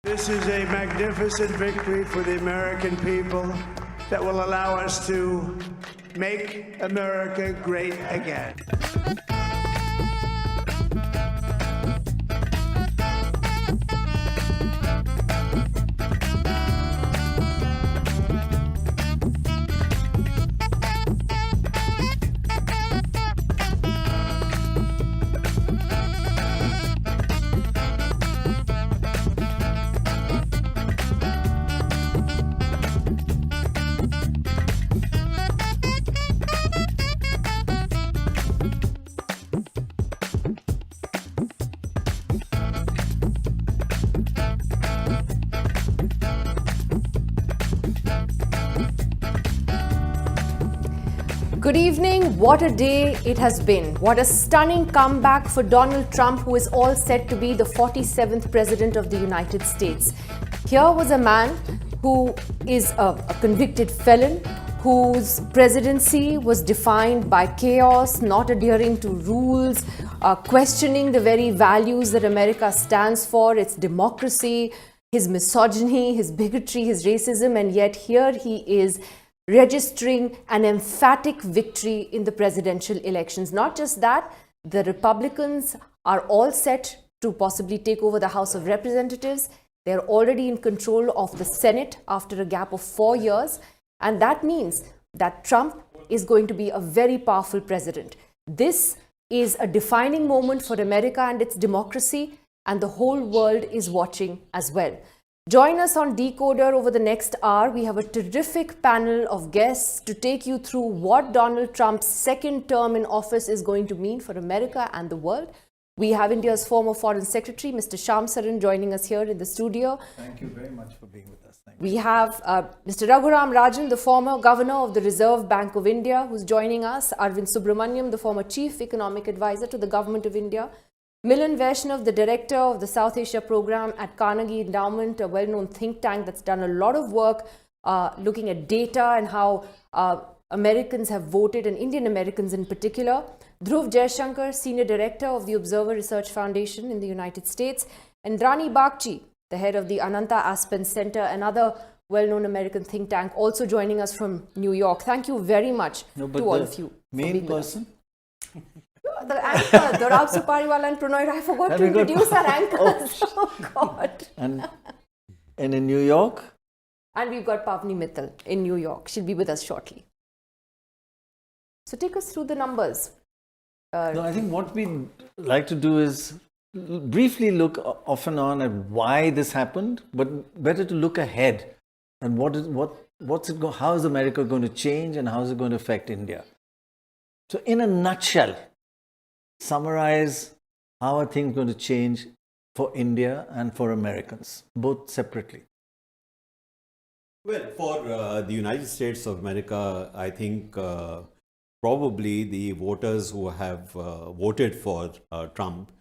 This is a magnificent victory for the American people that will allow us to make America great again. Good evening. What a day it has been. What a stunning comeback for Donald Trump, who is all set to be the 47th President of the United States. Here was a man who is a convicted felon, whose presidency was defined by chaos, not adhering to rules, questioning the very values that America stands for, its democracy, his misogyny, his bigotry, his racism, and yet here he is registering an emphatic victory in the presidential elections. Not just that, the Republicans are all set to possibly take over the House of Representatives. They're already in control of the Senate after a gap of 4 years. And that means that Trump is going to be a very powerful president. This is a defining moment for America and its democracy, and the whole world is watching as well. Join us on Decoder over the next hour. We have a terrific panel of guests to take you through what Donald Trump's second term in office is going to mean for America and the world. We have India's former Foreign Secretary, Mr. Shyam Saran, joining us here in the studio. Thank you very much for being with us. We have Mr. Raghuram Rajan, the former Governor of the Reserve Bank of India, who's joining us. Arvind Subramaniam, the former Chief Economic Advisor to the Government of India. Milan Vaishnav, the director of the South Asia program at Carnegie Endowment, a well-known think tank that's done a lot of work looking at data and how Americans have voted, and Indian Americans in particular. Dhruv Jaishankar, senior director of the Observer Research Foundation in the United States. And Rani Bagchi, the head of the Ananta Aspen Center, another well-known American think tank, also joining us from New York. Thank you very much to all of you. Main person? The anchor, Dorab Sopariwala and Prannoy Roy. I forgot to introduce our anchors. Oh God. And in New York? And we've got Pavni Mittal in New York. She'll be with us shortly. So take us through the numbers. No, I think what we'd like to do is briefly look off and on at why this happened, but better to look ahead and how is America going to change and how is it going to affect India. So in a nutshell, summarize how are things going to change for India and for Americans, both separately. Well, for the United States of America, I think probably the voters who have voted for Trump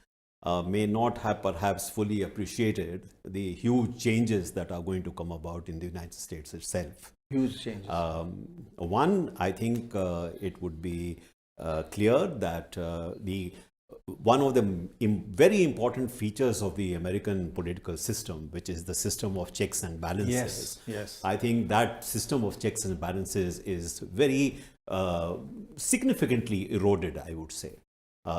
may not have perhaps fully appreciated the huge changes that are going to come about in the United States itself. Huge changes. One, I think it would be clear that one of the very important features of the American political system, which is the system of checks and balances. Yes. I think that system of checks and balances is very significantly eroded, I would say.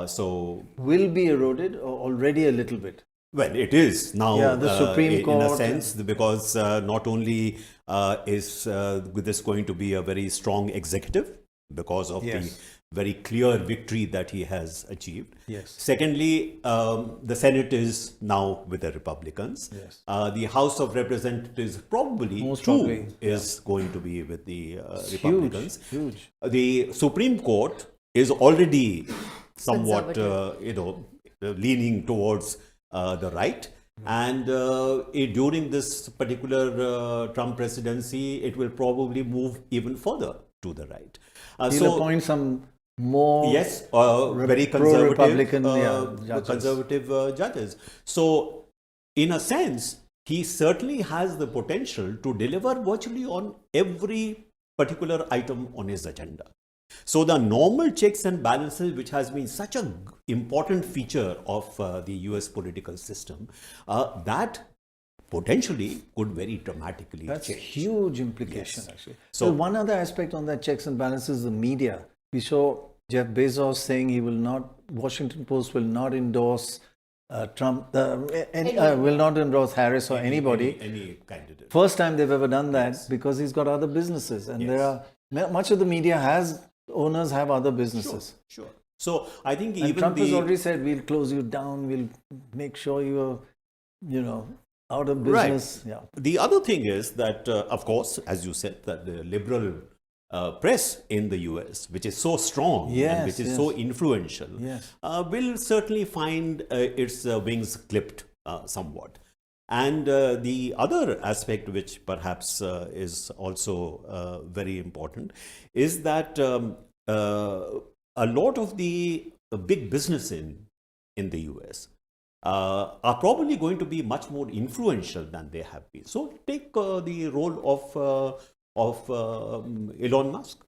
So will be eroded or already a little bit? Well, it is now the Supreme Court, in a sense, because not only is this going to be a very strong executive because of the very clear victory that he has achieved. Yes. Secondly, the Senate is now with the Republicans. Yes. The House of Representatives probably is going to be with the Republicans. Huge. The Supreme Court is already somewhat, leaning towards the right. And during this particular Trump presidency, it will probably move even further to the right. He'll appoint some more very conservative, judges. Judges. So, in a sense, he certainly has the potential to deliver virtually on every particular item on his agenda. So the normal checks and balances, which has been such an important feature of the US political system, that potentially could very dramatically That's a change. huge implication, Yes. actually. So- So one other aspect on that checks and balances, the media. We saw Jeff Bezos saying he will not, Washington Post will not endorse Trump, will not endorse Harris or anybody. Any candidate. First time they've ever done that because he's got other businesses. And there are, much of the media owners have other businesses. Sure. So I think And even Trump has already said, we'll close you down, we'll make sure you're, out of business. Right. Yeah. The other thing is that, of course, as you said, that the liberal press in the US, which is so strong and which is so influential, will certainly find its wings clipped somewhat. And the other aspect, which perhaps is also very important, is that a lot of the big business in the US are probably going to be much more influential than they have been. So take the role of Elon Musk.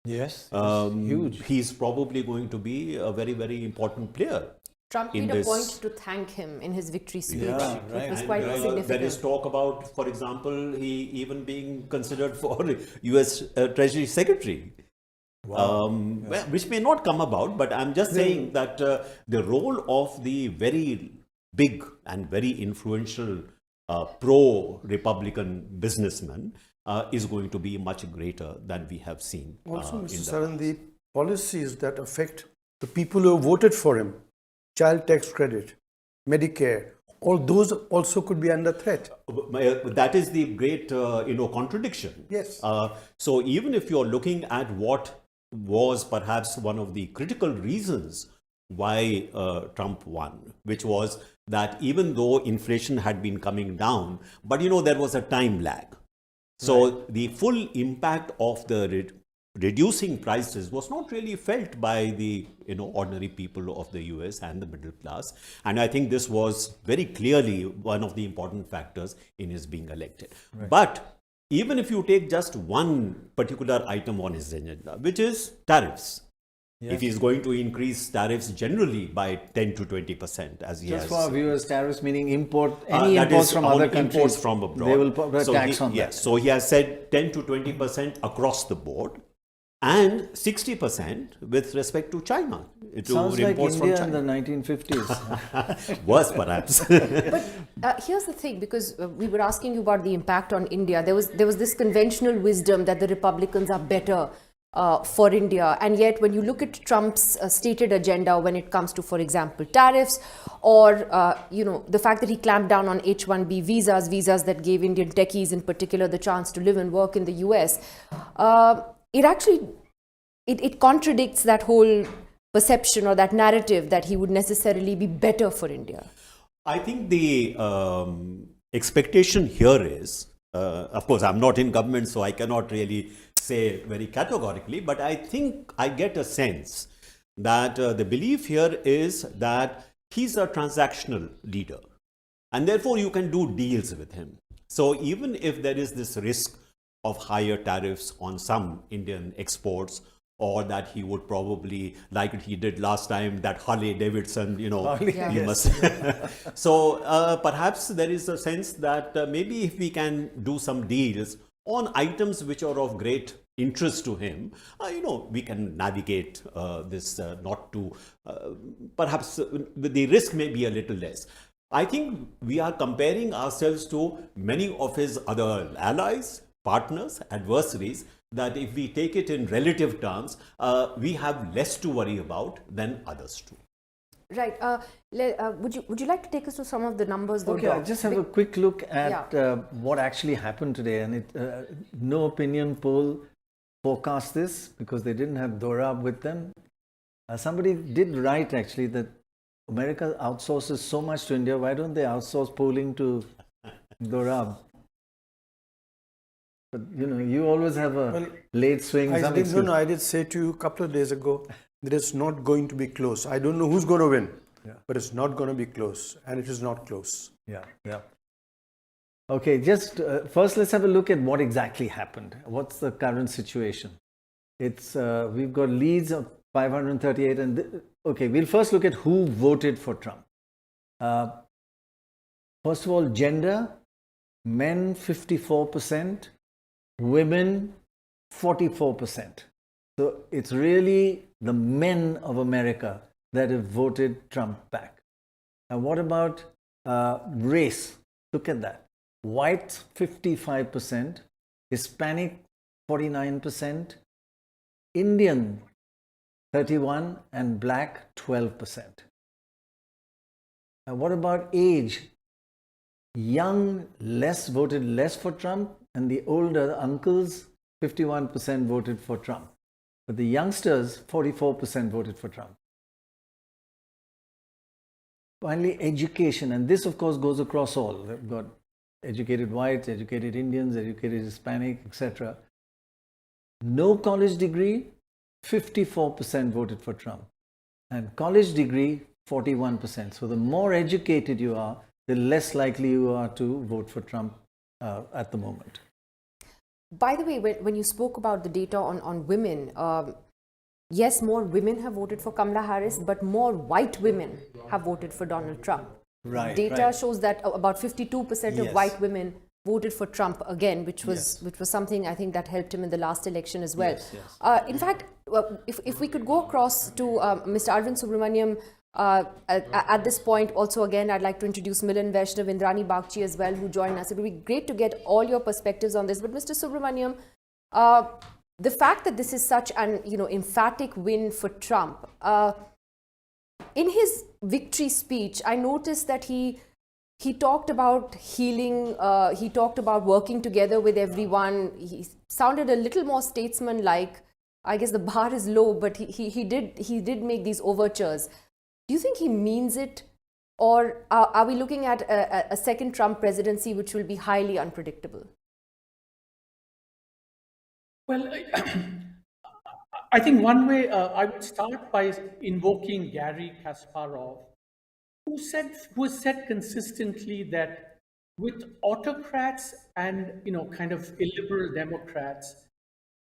Yes, huge. He's probably going to be a very, very important player. Trump in made a this. point to thank him in his victory speech. Yeah, right. It was And, quite significant. there is talk about, for example, he even being considered for US Treasury Secretary. Which may not come about, but I'm just saying that the role of the very big and very influential pro-Republican businessman is going to be much greater than we have seen. Also, in Mr. the Saran, past. the policies that affect the people who have voted for him, child tax credit, Medicare, all those also could be under threat. That is the great, contradiction. Yes. So even if you're looking at what was perhaps one of the critical reasons why Trump won, which was that even though inflation had been coming down, but there was a time lag. So the full impact of the reducing prices was not really felt by the ordinary people of the US and the middle class. And I think this was very clearly one of the important factors in his being elected. But even if you take just one particular item on his agenda, which is tariffs, if he's going to increase tariffs generally by 10 to 20%, as he Just has. for our viewers, tariffs meaning any That imports is from on other countries. Imports from abroad. They will put a tax on that. Yes, so he has said 10 to 20% across the board and 60% with respect to China. Sounds like imports India from in the China. 1950s. Worse, perhaps. But here's the thing, because we were asking you about the impact on India. There was this conventional wisdom that the Republicans are better for India, and yet when you look at Trump's stated agenda when it comes to, for example, tariffs, or the fact that he clamped down on H-1B visas that gave Indian techies in particular the chance to live and work in the US, it actually contradicts that whole perception or that narrative that he would necessarily be better for India. I think the expectation here is, of course, I'm not in government, so I cannot really say very categorically, but I think I get a sense that the belief here is that he's a transactional leader, and therefore you can do deals with him. So even if there is this risk of higher tariffs on some Indian exports, or that he would probably, like he did last time, that Harley Davidson, you must. So perhaps there is a sense that maybe if we can do some deals on items which are of great interest to him, we can navigate this not to, perhaps the risk may be a little less. I think we are comparing ourselves to many of his other allies, partners, adversaries, that if we take it in relative terms, we have less to worry about than others do. Right. Would you like to take us to some of the numbers, though? Okay, I'll just have a quick look at what actually happened today. And no opinion poll forecast this because they didn't have Dorab with them. Somebody did write actually that America outsources so much to India. Why don't they outsource polling to Dorab? But you always have a late swing. I did say to you a couple of days ago that it's not going to be close. I don't know who's going to win, but it's not going to be close, and it is not close. Yeah. Okay, just first let's have a look at what exactly happened. What's the current situation? It's we've got leads of 538, and okay, we'll first look at who voted for Trump. First of all, gender, men 54%, women 44%. So it's really the men of America that have voted Trump back. And what about race? Look at that. White 55%, Hispanic 49%, Indian 31%, and black 12%. And what about age? Young voted less for Trump, and the older uncles 51% voted for Trump. But the youngsters 44% voted for Trump. Finally, education, and this of course goes across all. We've got educated whites, educated Indians, educated Hispanic, etc. No college degree, 54% voted for Trump. And college degree, 41%. So the more educated you are, the less likely you are to vote for Trump at the moment. By the way, when you spoke about the data on women, yes, more women have voted for Kamala Harris, but more white women have voted for Donald Trump. Right. Data shows that about 52% of Yes. white women voted for Trump again, which was Yes. which was something I think that helped him in the last election as well. Yes. In fact, if we could go across to Mr. Arvind Subramaniam at this point, also again, I'd like to introduce Milan Vaishnav, Indrani Bagchi as well, who join us. It would be great to get all your perspectives on this. But Mr. Subramaniam, the fact that this is such an emphatic win for Trump, in his victory speech, I noticed that he talked about healing. He talked about working together with everyone. He sounded a little more statesman-like. I guess the bar is low, but he did make these overtures. Do you think he means it, or are we looking at a second Trump presidency which will be highly unpredictable? Well, I think one way I would start by invoking Gary Kasparov, who has said consistently that with autocrats and kind of illiberal Democrats,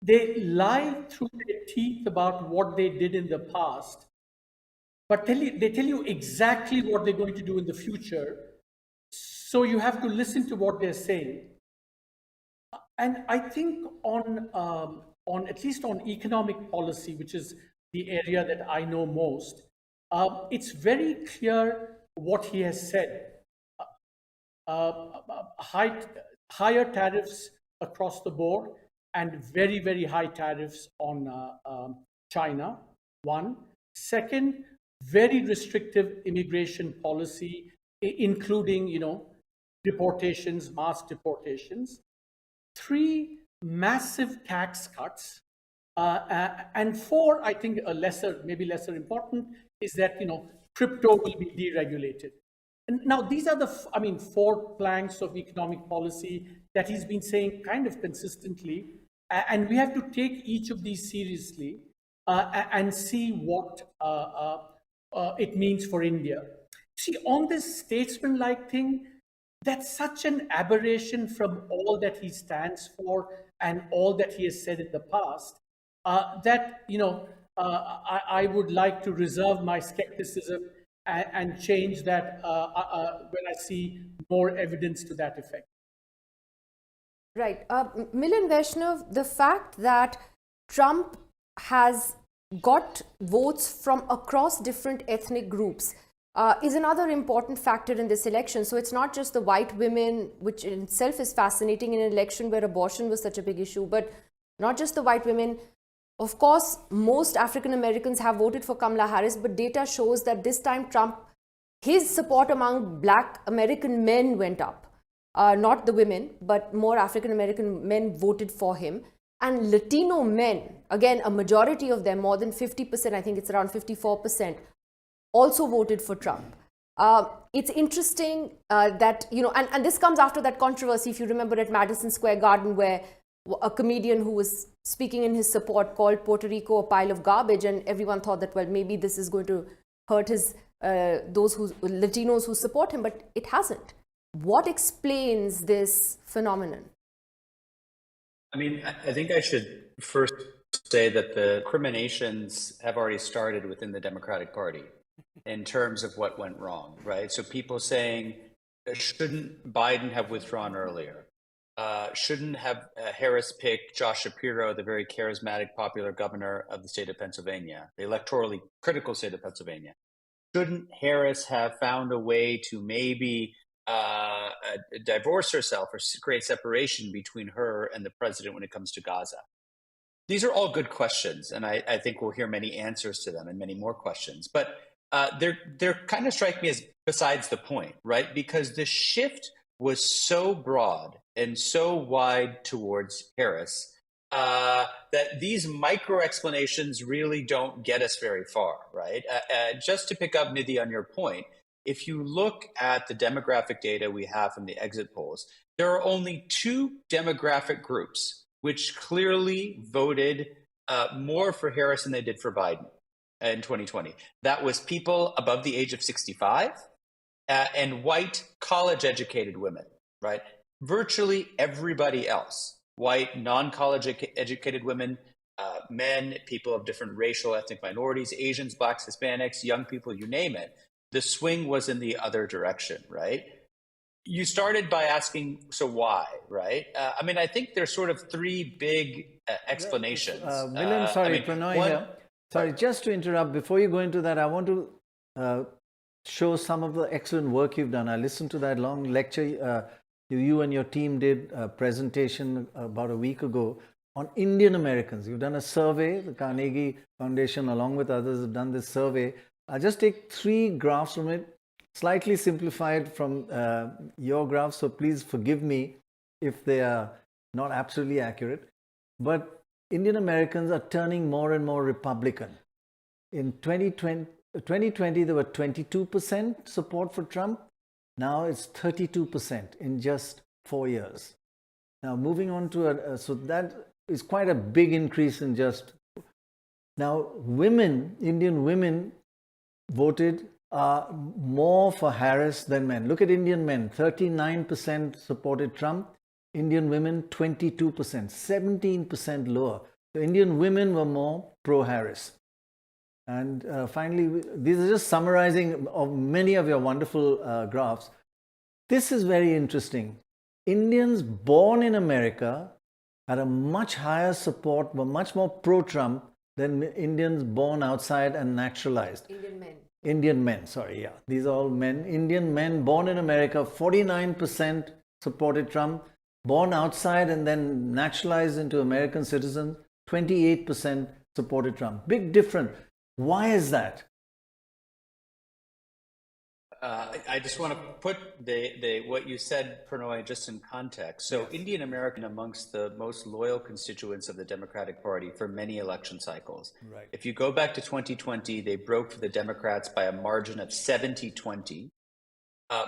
they lie through their teeth about what they did in the past, but they tell you exactly what they're going to do in the future. So you have to listen to what they're saying. And I think on at least on economic policy, which is the area that I know most, it's very clear what he has said. Higher tariffs across the board and very, very high tariffs on China, one. Second, very restrictive immigration policy, including, deportations, mass deportations. Three, massive tax cuts. And four, I think maybe lesser important, is that, crypto will be deregulated. And now these are the, four planks of economic policy that he's been saying kind of consistently. And we have to take each of these seriously and see what it means for India. See, on this statesman-like thing, that's such an aberration from all that he stands for and all that he has said in the past, that, I would like to reserve my skepticism and change that when I see more evidence to that effect. Right. Milan Vaishnav, the fact that Trump has got votes from across different ethnic groups is another important factor in this election. So it's not just the white women, which in itself is fascinating in an election where abortion was such a big issue, but not just the white women. Of course, most African Americans have voted for Kamala Harris, but data shows that this time Trump, his support among Black American men went up. Not the women, but more African American men voted for him. And Latino men, again, a majority of them, more than 50%, I think it's around 54%, also voted for Trump. It's interesting that, and this comes after that controversy, if you remember, at Madison Square Garden, where a comedian who was speaking in his support called Puerto Rico a pile of garbage, and everyone thought that, well, maybe this is going to hurt those Latinos who support him, but it hasn't. What explains this phenomenon? I think I should first say that the recriminations have already started within the Democratic Party in terms of what went wrong, right? So people saying, shouldn't Biden have withdrawn earlier? Shouldn't have Harris pick Josh Shapiro, the very charismatic, popular governor of the state of Pennsylvania, the electorally critical state of Pennsylvania? Shouldn't Harris have found a way to maybe divorce herself or create separation between her and the president when it comes to Gaza? These are all good questions, and I think we'll hear many answers to them and many more questions. But they're kind of strike me as besides the point, right? Because the shift was so broad and so wide towards Harris that these micro explanations really don't get us very far, right? Just to pick up, Nidhi, on your point, if you look at the demographic data we have from the exit polls, there are only two demographic groups which clearly voted more for Harris than they did for Biden in 2020. That was people above the age of 65 and white college-educated women, right? Virtually everybody else, white, non-college educated women, men, people of different racial, ethnic minorities, Asians, Blacks, Hispanics, young people, you name it, the swing was in the other direction, right? You started by asking, so why, right? I mean, I think there's sort of three big explanations. Milan, sorry, Prannoy here. Sorry, just to interrupt, before you go into that, I want to show some of the excellent work you've done. I listened to that long lecture you and your team did a presentation about a week ago on Indian Americans. You've done a survey, the Carnegie Foundation, along with others, have done this survey. I'll just take three graphs from it, slightly simplified from your graphs, so please forgive me if they are not absolutely accurate. But Indian Americans are turning more and more Republican. In 2020 there were 22% support for Trump. Now it's 32% in just 4 years. Now moving on to, so that is quite a big increase in just. Now women, Indian women voted more for Harris than men. Look at Indian men, 39% supported Trump. Indian women, 22%, 17% lower. So Indian women were more pro-Harris. And finally, these are just summarizing of many of your wonderful graphs. This is very interesting. Indians born in America had a much higher support, were much more pro-Trump than Indians born outside and naturalized. Indian men. Indian men, sorry, yeah. These are all men. Indian men born in America, 49% supported Trump. Born outside and then naturalized into American citizens, 28% supported Trump. Big difference. Why is that? I just want to put what you said, Prannoy, just in context. So yes. Indian American amongst the most loyal constituents of the Democratic Party for many election cycles. Right. If you go back to 2020, they broke for the Democrats by a margin of 70-20.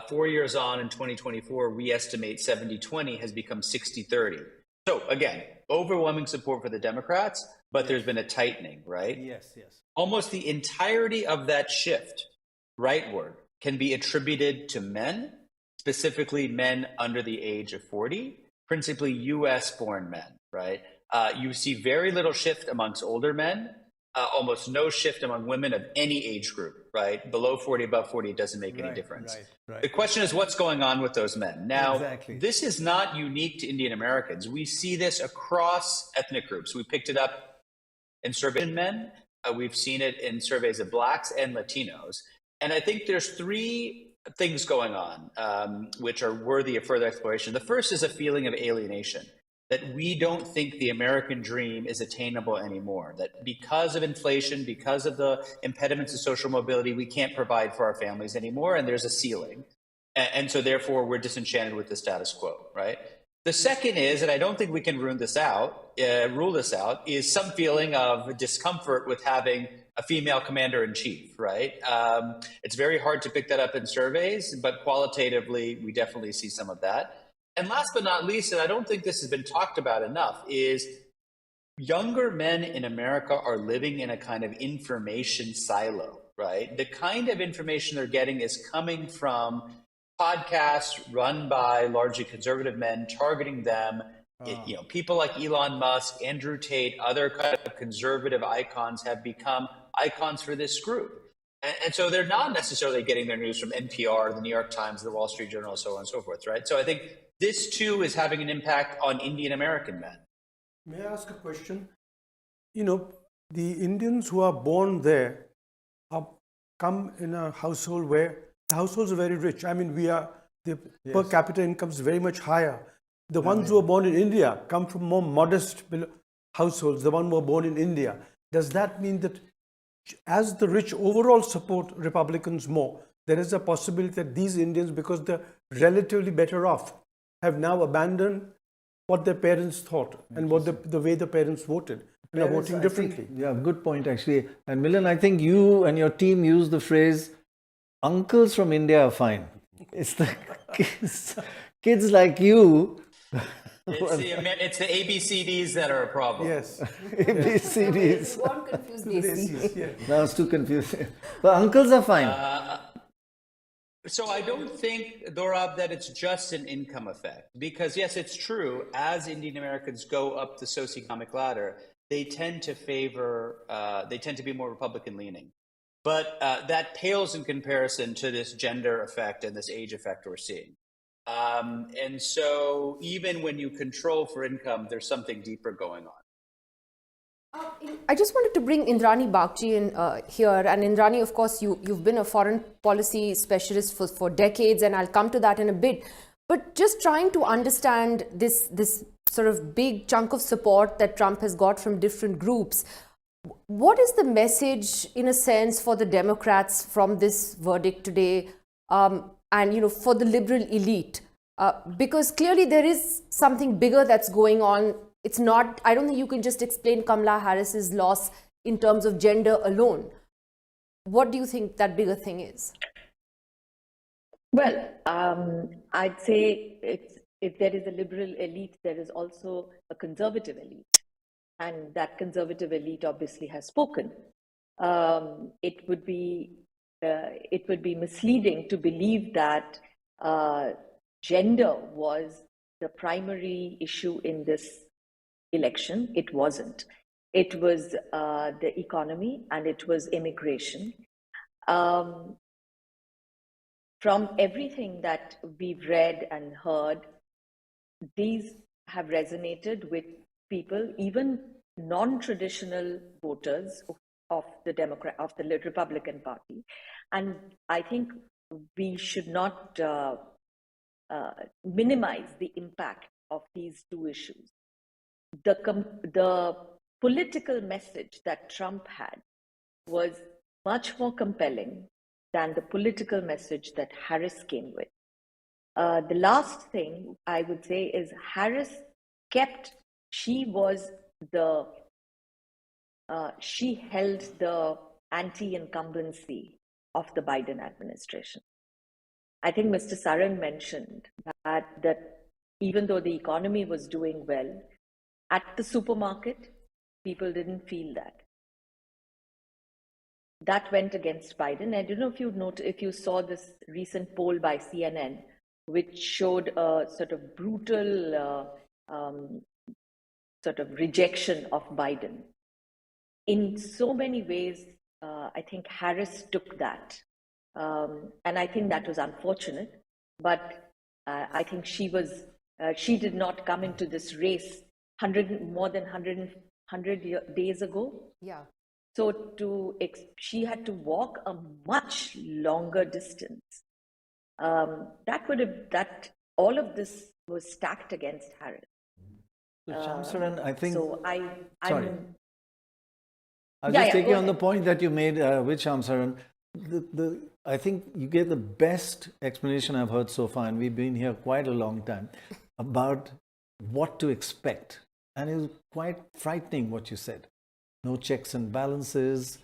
4 years on in 2024, we estimate 70-20 has become 60-30. So again, overwhelming support for the Democrats, but there's been a tightening, right? Yes, yes. Almost the entirety of that shift rightward can be attributed to men, specifically men under the age of 40, principally US-born men, right? You see very little shift amongst older men, almost no shift among women of any age group, right? Below 40, above 40, it doesn't make any difference. Right. The question is what's going on with those men? Now, exactly. This is not unique to Indian Americans. We see this across ethnic groups. We picked it up in surveys of men. We've seen it in surveys of Blacks and Latinos. And I think there's three things going on which are worthy of further exploration. The first is a feeling of alienation, that we don't think the American dream is attainable anymore, that because of inflation, because of the impediments to social mobility, we can't provide for our families anymore, and there's a ceiling. And so therefore, we're disenchanted with the status quo, right? The second is, and I don't think we can rule this out, is some feeling of discomfort with having a female commander-in-chief, right? It's very hard to pick that up in surveys, but qualitatively, we definitely see some of that. And last but not least, and I don't think this has been talked about enough, is younger men in America are living in a kind of information silo, right? The kind of information they're getting is coming from podcasts run by largely conservative men targeting them. People like Elon Musk, Andrew Tate, other kind of conservative icons have become icons for this group. And so they're not necessarily getting their news from NPR, the New York Times, the Wall Street Journal, so on and so forth, right? So I think this too is having an impact on Indian American men. May I ask a question? You know, the Indians who are born there come in a household where the households are very rich. I mean, the per capita income is very much higher. The ones who are born in India come from more modest households, the ones who are born in India. Does that mean that as the rich overall support Republicans more, there is a possibility that these Indians, because they're relatively better off, have now abandoned what their parents thought and what the way the parents voted and are voting differently? Yeah, good point actually. And Milan, I think you and your team use the phrase, uncles from India are fine. It's the kids like you. It's the ABCDs that are a problem. Yes. ABCDs. You weren't confused, Desi. Yeah. That was too confusing. But uncles are fine. So I don't think, Dorab, that it's just an income effect. Because yes, it's true, as Indian Americans go up the socioeconomic ladder, they tend to be more Republican leaning. But that pales in comparison to this gender effect and this age effect we're seeing. And so even when you control for income, there's something deeper going on. I just wanted to bring Indrani Bagchi in here. And Indrani, of course, you've been a foreign policy specialist for decades, and I'll come to that in a bit. But just trying to understand this sort of big chunk of support that Trump has got from different groups. What is the message, in a sense, for the Democrats from this verdict today, and for the liberal elite? Because clearly there is something bigger that's going on. It's not, I don't think you can just explain Kamala Harris's loss in terms of gender alone. What do you think that bigger thing is? Well, I'd say if there is a liberal elite, there is also a conservative elite. And that conservative elite obviously has spoken. It would be misleading to believe that gender was the primary issue in this election. It wasn't. It was the economy and it was immigration. From everything that we've read and heard, these have resonated with people, even non-traditional voters of the Republican Party. And I think we should not minimize the impact of these two issues. The political message that Trump had was much more compelling than the political message that Harris came with. The last thing I would say is Harris she held the anti-incumbency of the Biden administration. I think Mr. Saran mentioned that even though the economy was doing well, at the supermarket, people didn't feel that. That went against Biden. I don't know if you saw this recent poll by CNN, which showed a sort of brutal sort of rejection of Biden. In so many ways, I think Harris took that. And I think that was unfortunate. But I think she did not come into this race more than 100 days ago. Yeah. So she had to walk a much longer distance. All of this was stacked against Harris. So, Shamsaran, I think. So sorry. I'll just take you on the point that you made with Shamsaran. I think you gave the best explanation I've heard so far, and we've been here quite a long time, about what to expect. And it was quite frightening what you said. No checks and balances.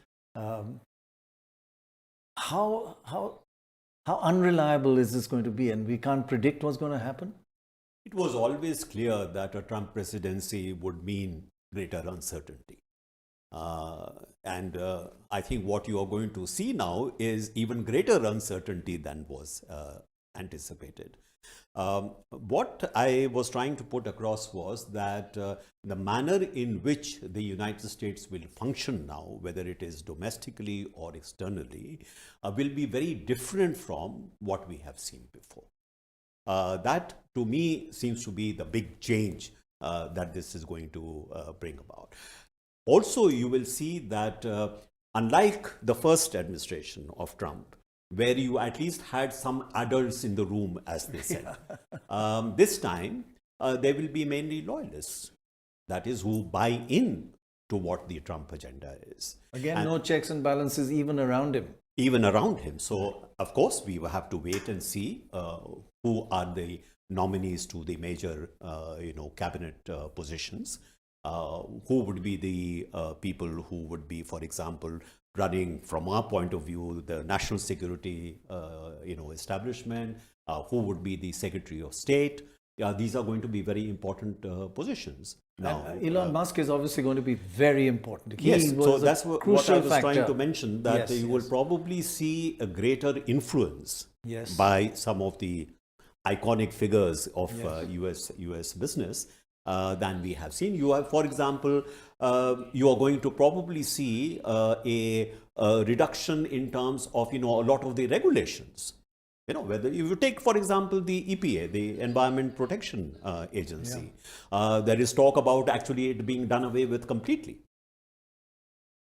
How unreliable is this going to be? And we can't predict what's going to happen? It was always clear that a Trump presidency would mean greater uncertainty. And I think what you are going to see now is even greater uncertainty than was anticipated. What I was trying to put across was that the manner in which the United States will function now, whether it is domestically or externally, will be very different from what we have seen before. That, to me, seems to be the big change that this is going to bring about. Also, you will see that unlike the first administration of Trump, where you at least had some adults in the room, as they said, this time there will be mainly loyalists. That is, who buy in to what the Trump agenda is. Again, no checks and balances even around him. Even around him. So, of course, we will have to wait and see who are the nominees to the major, cabinet positions. Who would be the people who would be, for example, running, from our point of view, the national security, establishment? Who would be the Secretary of State? These are going to be very important positions. Now, Elon Musk is obviously going to be very important. Yes, so that's what I was factor. trying to mention, that Yes, you will probably see a greater influence Yes. by some of the iconic figures of US business than we have seen. You have, for example, you are going to probably see a reduction in terms of, a lot of the regulations. Whether if you take, for example, the EPA, the Environment Protection Agency, there is talk about actually it being done away with completely.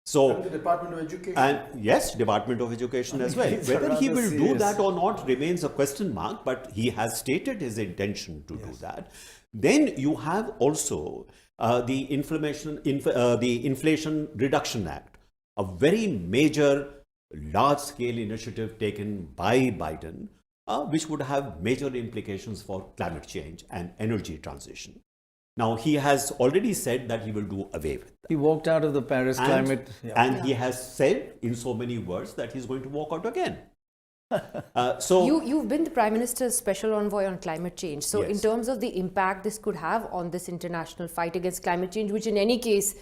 So, And the Department of Education. and yes, Department of Education as well. these are Whether he rather will do serious. that or not remains a question mark, but he has stated his intention to do that. Then you have also the Inflation Reduction Act, a very major, large-scale initiative taken by Biden, which would have major implications for climate change and energy transition. Now, he has already said that he will do away with that. He walked out of the Paris climate. And he has said in so many words that he's going to walk out again. So You've been the Prime Minister's special envoy on climate change. So in Yes. terms of the impact this could have on this international fight against climate change, which in any case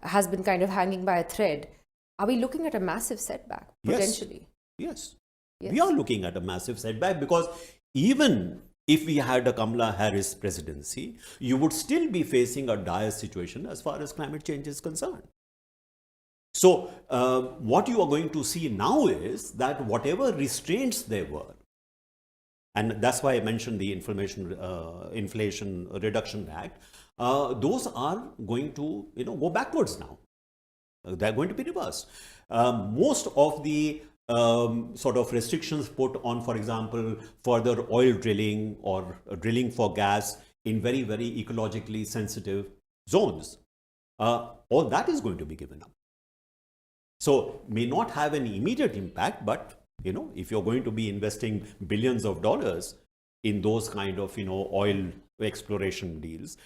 has been kind of hanging by a thread, are we looking at a massive setback, Yes. potentially? yes, Yes. we are looking at a massive setback, because even if we had a Kamala Harris presidency, you would still be facing a dire situation as far as climate change is concerned. So what you are going to see now is that whatever restraints there were, and that's why I mentioned the Inflation Reduction Act, those are going to go backwards now. They're going to be reversed. Most of the sort of restrictions put on, for example, further oil drilling or drilling for gas in very, very ecologically sensitive zones, all that is going to be given up. So may not have an immediate impact, but if you're going to be investing billions of dollars in those kind of oil exploration deals,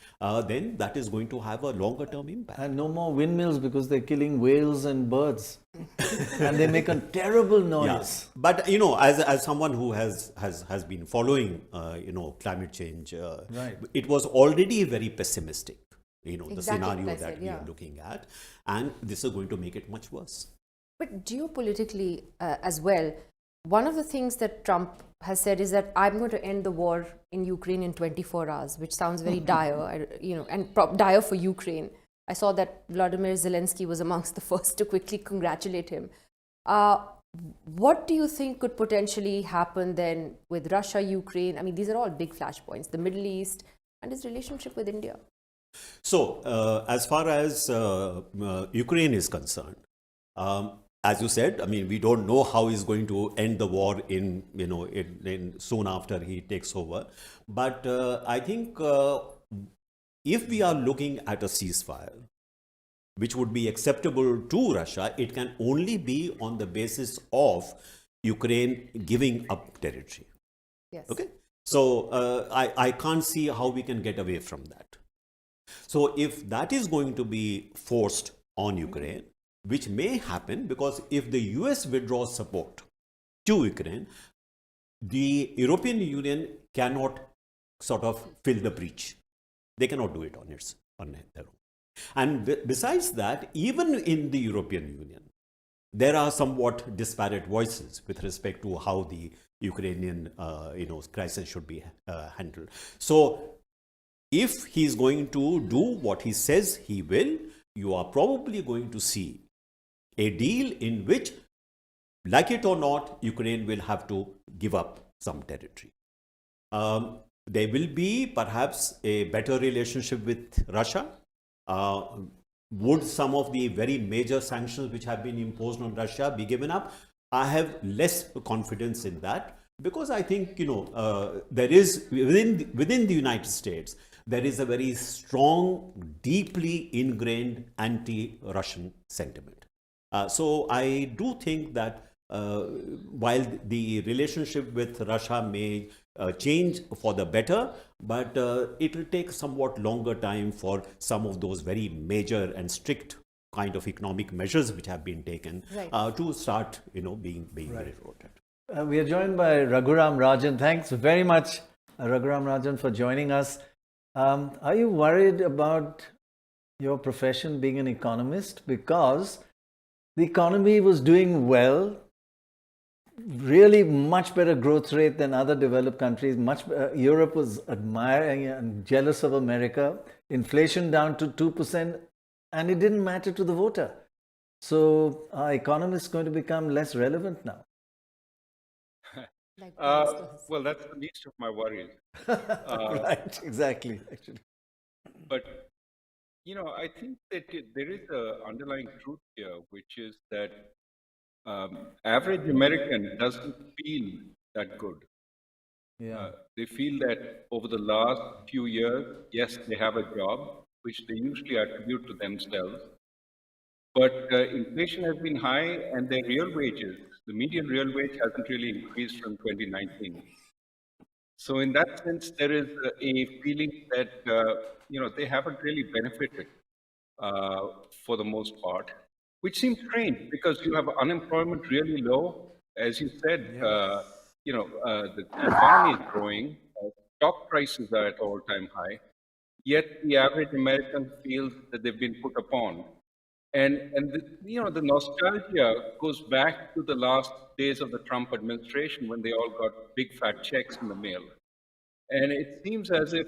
then that is going to have a longer term impact. And no more windmills, because they're killing whales and birds. And they make a terrible noise. But as someone who has been following climate change, Right. it was already very pessimistic. The Exactly scenario what I that said, we yeah. are looking at, and this is going to make it much worse. But geopolitically as well, one of the things that Trump has said is that I'm going to end the war in Ukraine in 24 hours, which sounds very dire, and dire for Ukraine. I saw that Vladimir Zelensky was amongst the first to quickly congratulate him. What do you think could potentially happen then with Russia, Ukraine? I mean, these are all big flashpoints, the Middle East and his relationship with India. So, as far as Ukraine is concerned, as you said, I mean, we don't know how he's going to end the war in soon after he takes over. But I think if we are looking at a ceasefire, which would be acceptable to Russia, it can only be on the basis of Ukraine giving up territory. Yes. Okay. So I can't see how we can get away from that. So if that is going to be forced on Ukraine, which may happen, because if the US withdraws support to Ukraine, the European Union cannot sort of fill the breach. They cannot do it on their own. And besides that, even in the European Union, there are somewhat disparate voices with respect to how the Ukrainian crisis should be handled. So if he's going to do what he says he will, you are probably going to see a deal in which, like it or not, Ukraine will have to give up some territory. There will be perhaps a better relationship with Russia. Would some of the very major sanctions which have been imposed on Russia be given up? I have less confidence in that, because I think there is within the United States there is a very strong, deeply ingrained anti-Russian sentiment. So I do think that while the relationship with Russia may change for the better, but it will take somewhat longer time for some of those very major and strict kind of economic measures which have been taken to start, being rerouted. We are joined by Raghuram Rajan. Thanks very much, Raghuram Rajan, for joining us. Are you worried about your profession being an economist? Because the economy was doing well, really much better growth rate than other developed countries. Europe was admiring and jealous of America. Inflation down to 2%, and it didn't matter to the voter. So are economists going to become less relevant now? Well, that's the least of my worries. Right, exactly, actually. But, I think that there is an underlying truth here, which is that average American doesn't feel that good. Yeah. They feel that over the last few years, yes, they have a job, which they usually attribute to themselves. But inflation has been high, and their real wages, the median real wage, hasn't really increased from 2019. So in that sense, there is a feeling that they haven't really benefited for the most part, which seems strange because you have unemployment really low, as you said. The economy is growing, stock prices are at all-time high, yet the average American feels that they've been put upon. And the nostalgia goes back to the last days of the Trump administration when they all got big fat checks in the mail. And it seems as if,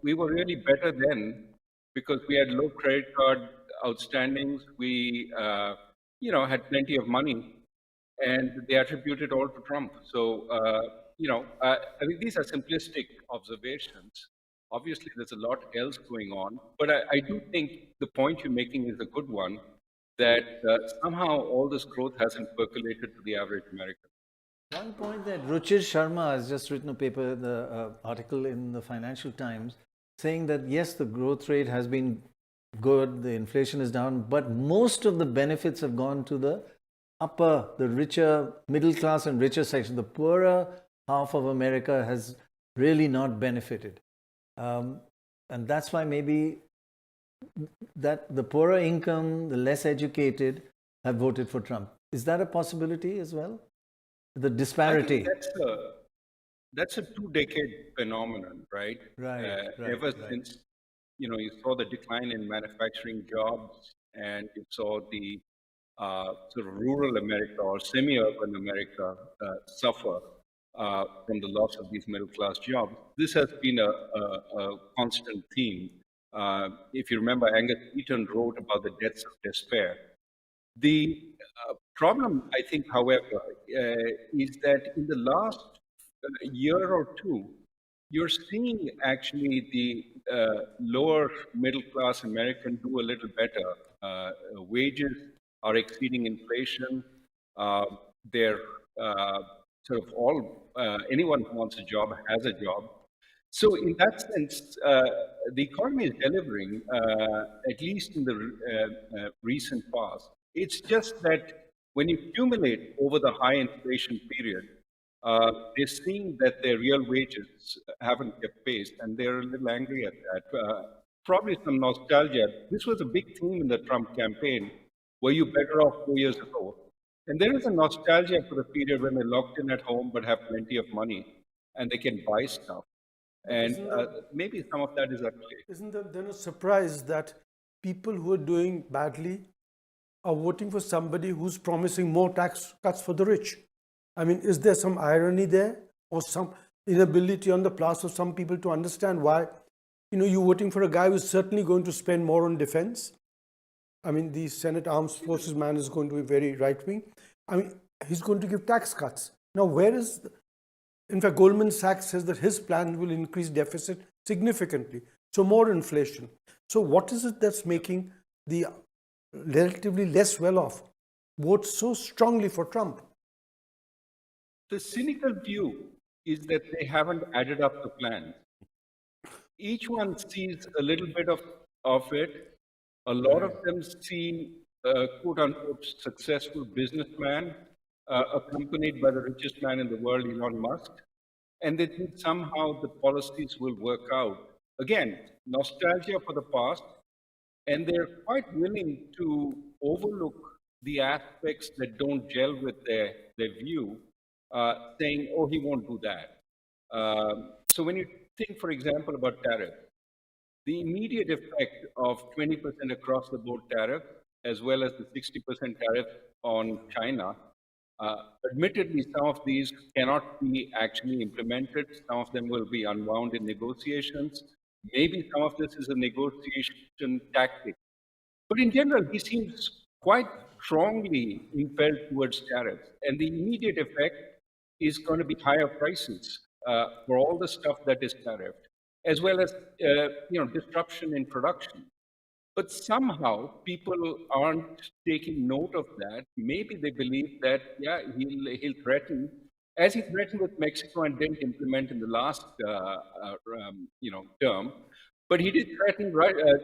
we were really better then because we had low credit card outstandings. We, had plenty of money, and they attribute it all to Trump. So, I mean, these are simplistic observations. Obviously, there's a lot else going on, but I do think the point you're making is a good one, that somehow all this growth hasn't percolated to the average American. One point that Ruchir Sharma has just written a paper, the article in the Financial Times, saying that yes, the growth rate has been good, the inflation is down, but most of the benefits have gone to the the richer, middle class and richer section. The poorer half of America has really not benefited. And that's why maybe that the poorer income, the less educated have voted for Trump. Is that a possibility as well? The disparity. I think that's a 2-decade phenomenon, right? Ever since, you saw the decline in manufacturing jobs, and you saw the sort of rural America or semi-urban America suffer from the loss of these middle-class jobs. This has been a constant theme. If you remember, Angus Deaton wrote about the deaths of despair. The problem, I think, however, is that in the last year or two, you're seeing actually the lower middle-class American do a little better. Wages are exceeding inflation. They're sort of all, anyone who wants a job has a job. So in that sense, the economy is delivering, at least in the recent past. It's just that when you accumulate over the high inflation period, they're seeing that their real wages haven't kept pace, and they're a little angry at that. Probably some nostalgia. This was a big theme in the Trump campaign. Were you better off 4 years ago? And there is a nostalgia for the period when they're locked in at home but have plenty of money and they can buy stuff. And maybe some of that is at play. Isn't there then a surprise that people who are doing badly are voting for somebody who's promising more tax cuts for the rich. I mean, is there some irony there, or some inability on the part of some people to understand why, you're voting for a guy who's certainly going to spend more on defense? I mean, the Senate Armed Forces man is going to be very right-wing. I mean, he's going to give tax cuts. Now, in fact, Goldman Sachs says that his plan will increase deficit significantly. So more inflation. So what is it that's making the relatively less well-off vote so strongly for Trump? The cynical view is that they haven't added up the plans. Each one sees a little bit of it. A lot of them see a quote-unquote successful businessman accompanied by the richest man in the world, Elon Musk. And they think somehow the policies will work out. Again, nostalgia for the past, and they're quite willing to overlook the aspects that don't gel with their view, saying, oh, he won't do that. So when you think, for example, about tariff, the immediate effect of 20% across the board tariff, as well as the 60% tariff on China, admittedly, some of these cannot be actually implemented. Some of them will be unwound in negotiations. Maybe some of this is a negotiation tactic. But in general, he seems quite strongly impelled towards tariffs. And the immediate effect is going to be higher prices for all the stuff that is tariffed, as well as disruption in production. But somehow people aren't taking note of that. Maybe they believe that, yeah, he'll threaten, as he threatened with Mexico and didn't implement in the last term. But he did threaten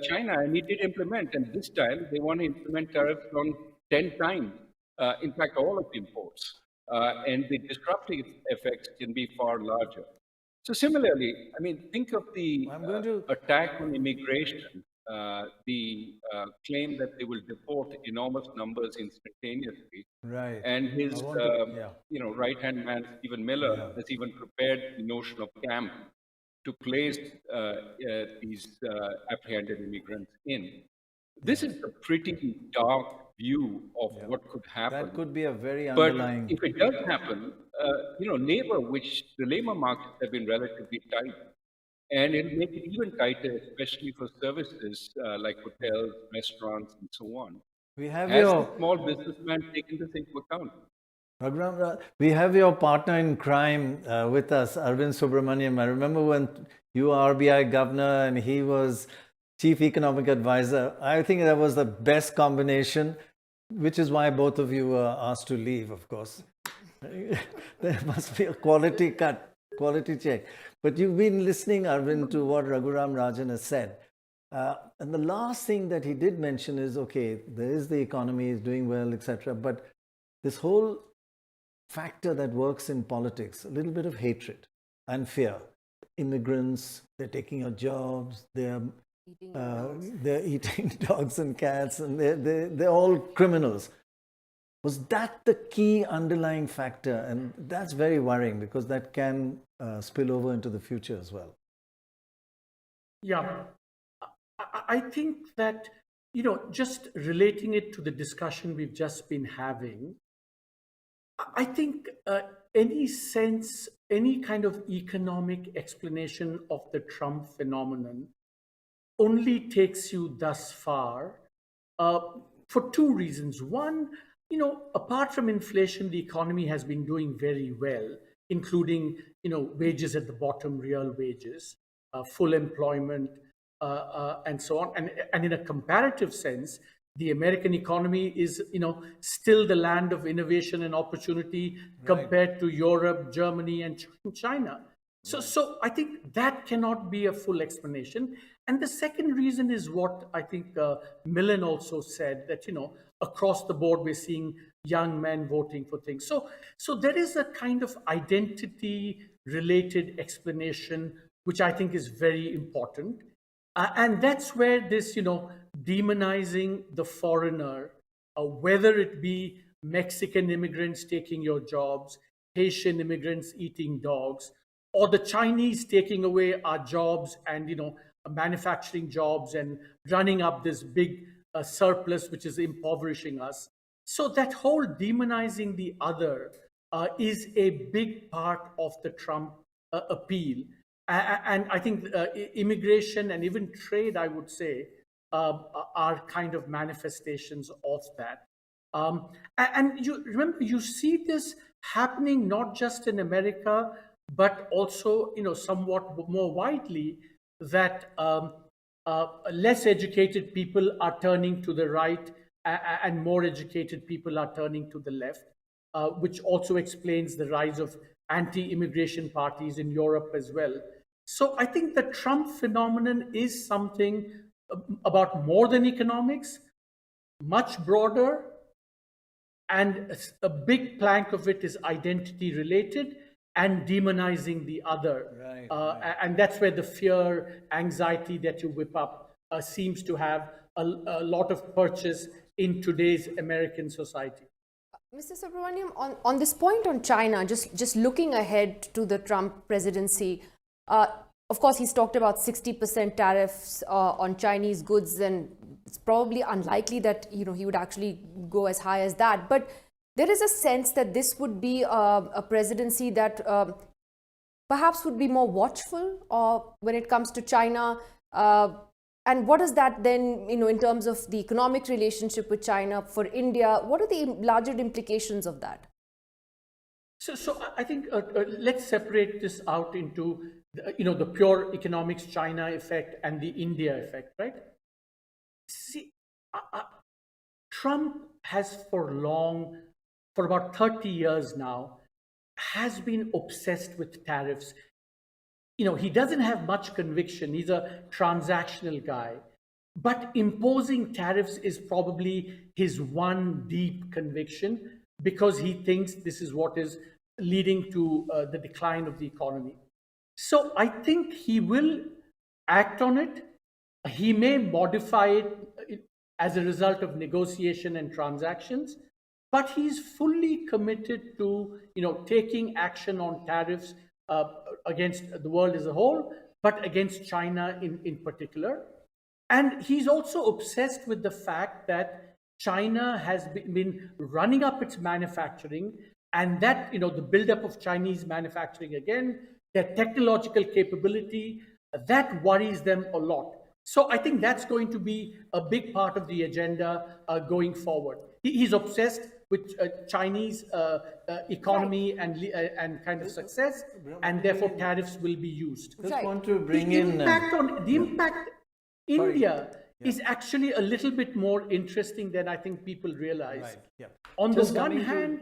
China, and he did implement. And this time they want to implement tariffs on 10 times, in fact, all of imports. And the disruptive effects can be far larger. So similarly, I mean, think of the attack on immigration, the claim that they will deport enormous numbers instantaneously. Right. And his, right-hand man, Stephen Miller, has even prepared the notion of camp to place these apprehended immigrants in. This is a pretty dark view of what could happen. That could be a very underlying... But if it does happen, labor, which the labor markets have been relatively tight, and it'll make it even tighter, especially for services like hotels, restaurants, and so on. We have the small businessman taken this into account? We have your partner in crime with us, Arvind Subramaniam. I remember when you were RBI governor and he was chief economic advisor. I think that was the best combination, which is why both of you were asked to leave, of course. There must be a quality check. But you've been listening, Arvind, to what Raghuram Rajan has said. And the last thing that he did mention is, okay, there is the economy is doing well, etc. But this whole factor that works in politics, a little bit of hatred and fear. Immigrants, they're taking your jobs, they're eating dogs and cats, and they're all criminals. Was that the key underlying factor? And that's very worrying because that can spill over into the future as well. Yeah, I think that, just relating it to the discussion we've just been having, I think any kind of economic explanation of the Trump phenomenon only takes you thus far for two reasons. One, apart from inflation, the economy has been doing very well, including, wages at the bottom, real wages, full employment, and so on. And in a comparative sense, the American economy is, still the land of innovation and opportunity compared to Europe, Germany, and China. So I think that cannot be a full explanation. And the second reason is what I think Millen also said, that, across the board, we're seeing young men voting for things. So there is a kind of identity-related explanation, which I think is very important. And that's where this, demonizing the foreigner, whether it be Mexican immigrants taking your jobs, Haitian immigrants eating dogs, or the Chinese taking away our jobs and, manufacturing jobs and running up this big surplus, which is impoverishing us. So that whole demonizing the other is a big part of the Trump appeal. And I think immigration and even trade, I would say, are kind of manifestations of that. And you remember, you see this happening not just in America, but also, somewhat more widely, that less educated people are turning to the right and more educated people are turning to the left, which also explains the rise of anti-immigration parties in Europe as well. So I think the Trump phenomenon is something about more than economics, much broader, and a big plank of it is identity related and demonizing the other. And that's where the fear, anxiety that you whip up seems to have a lot of purchase in today's American society. Mr. Subramaniam, on this point on China, just looking ahead to the Trump presidency, of course, he's talked about 60% tariffs on Chinese goods, and it's probably unlikely that he would actually go as high as that. But there is a sense that this would be a presidency that perhaps would be more watchful when it comes to China. And what does that then, in terms of the economic relationship with China for India, what are the larger implications of that? So I think let's separate this out into the pure economics China effect and the India effect, right? See, Trump has for about 30 years now, has been obsessed with tariffs. He doesn't have much conviction. He's a transactional guy. But imposing tariffs is probably his one deep conviction, because he thinks this is what is leading to the decline of the economy. So I think he will act on it. He may modify it as a result of negotiation and transactions, but he's fully committed to taking action on tariffs against the world as a whole, but against China in particular. And he's also obsessed with the fact that China has been running up its manufacturing, and that the buildup of Chinese manufacturing, again, their technological capability, that worries them a lot. So I think that's going to be a big part of the agenda going forward. He's obsessed with Chinese economy and kind of success, and therefore tariffs will be used. Just want to bring the in impact India is actually a little bit more interesting than I think people realize. On the one hand,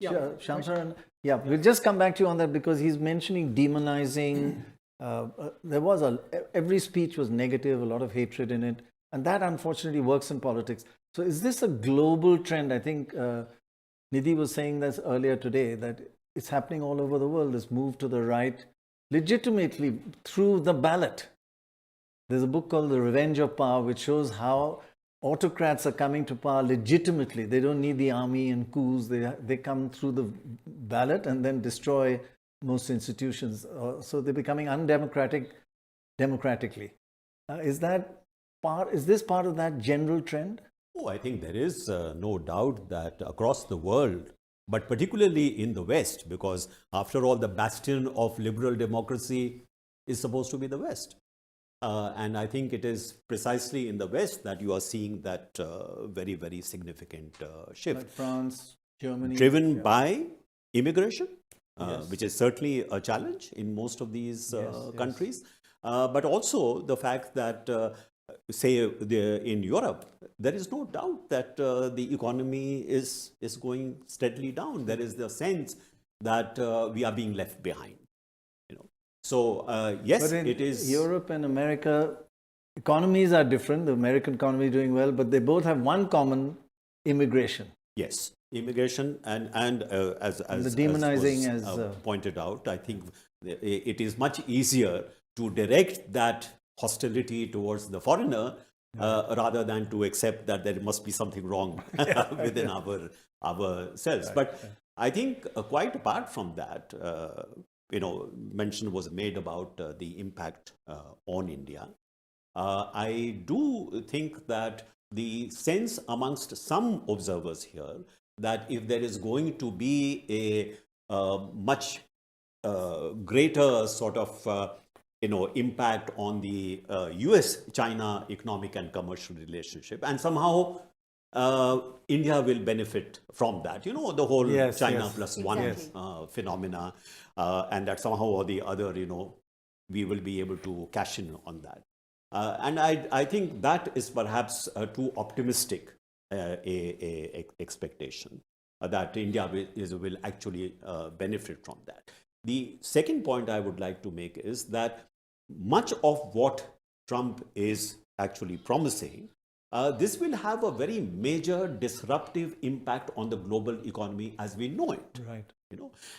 Sure, Shamsaran, we'll just come back to you on that, because he's mentioning demonizing. There was every speech was negative, a lot of hatred in it, and that unfortunately works in politics. So is this a global trend? I think Nidhi was saying this earlier today, that it's happening all over the world, this move to the right, legitimately through the ballot. There's a book called The Revenge of Power, which shows how autocrats are coming to power legitimately. They don't need the army and coups. They come through the ballot and then destroy most institutions. So they're becoming undemocratic democratically. Is this part of that general trend? Oh, I think there is no doubt that across the world, but particularly in the West, because after all, the bastion of liberal democracy is supposed to be the West. And I think it is precisely in the West that you are seeing that very, very significant shift. Like France, Germany. Driven by immigration, which is certainly a challenge in most of these countries. But also the fact that, say, in Europe, there is no doubt that the economy is going steadily down. There is the sense that we are being left behind. So, yes, it is. Europe and America, economies are different. The American economy is doing well, but they both have one common: immigration. Yes, immigration and as the demonizing, as pointed out, I think it is much easier to direct that hostility towards the foreigner rather than to accept that there must be something wrong within ourselves. But I think quite apart from that, mention was made about the impact on India. I do think that the sense amongst some observers here that if there is going to be a much greater sort of impact on the US-China economic and commercial relationship, and somehow India will benefit from that. You know, the whole China plus one Exactly. phenomena, and that somehow or the other, we will be able to cash in on that. And I think that is perhaps too optimistic a expectation that India will actually benefit from that. The second point I would like to make is that much of what Trump is actually promising, this will have a very major disruptive impact on the global economy as we know it. Right.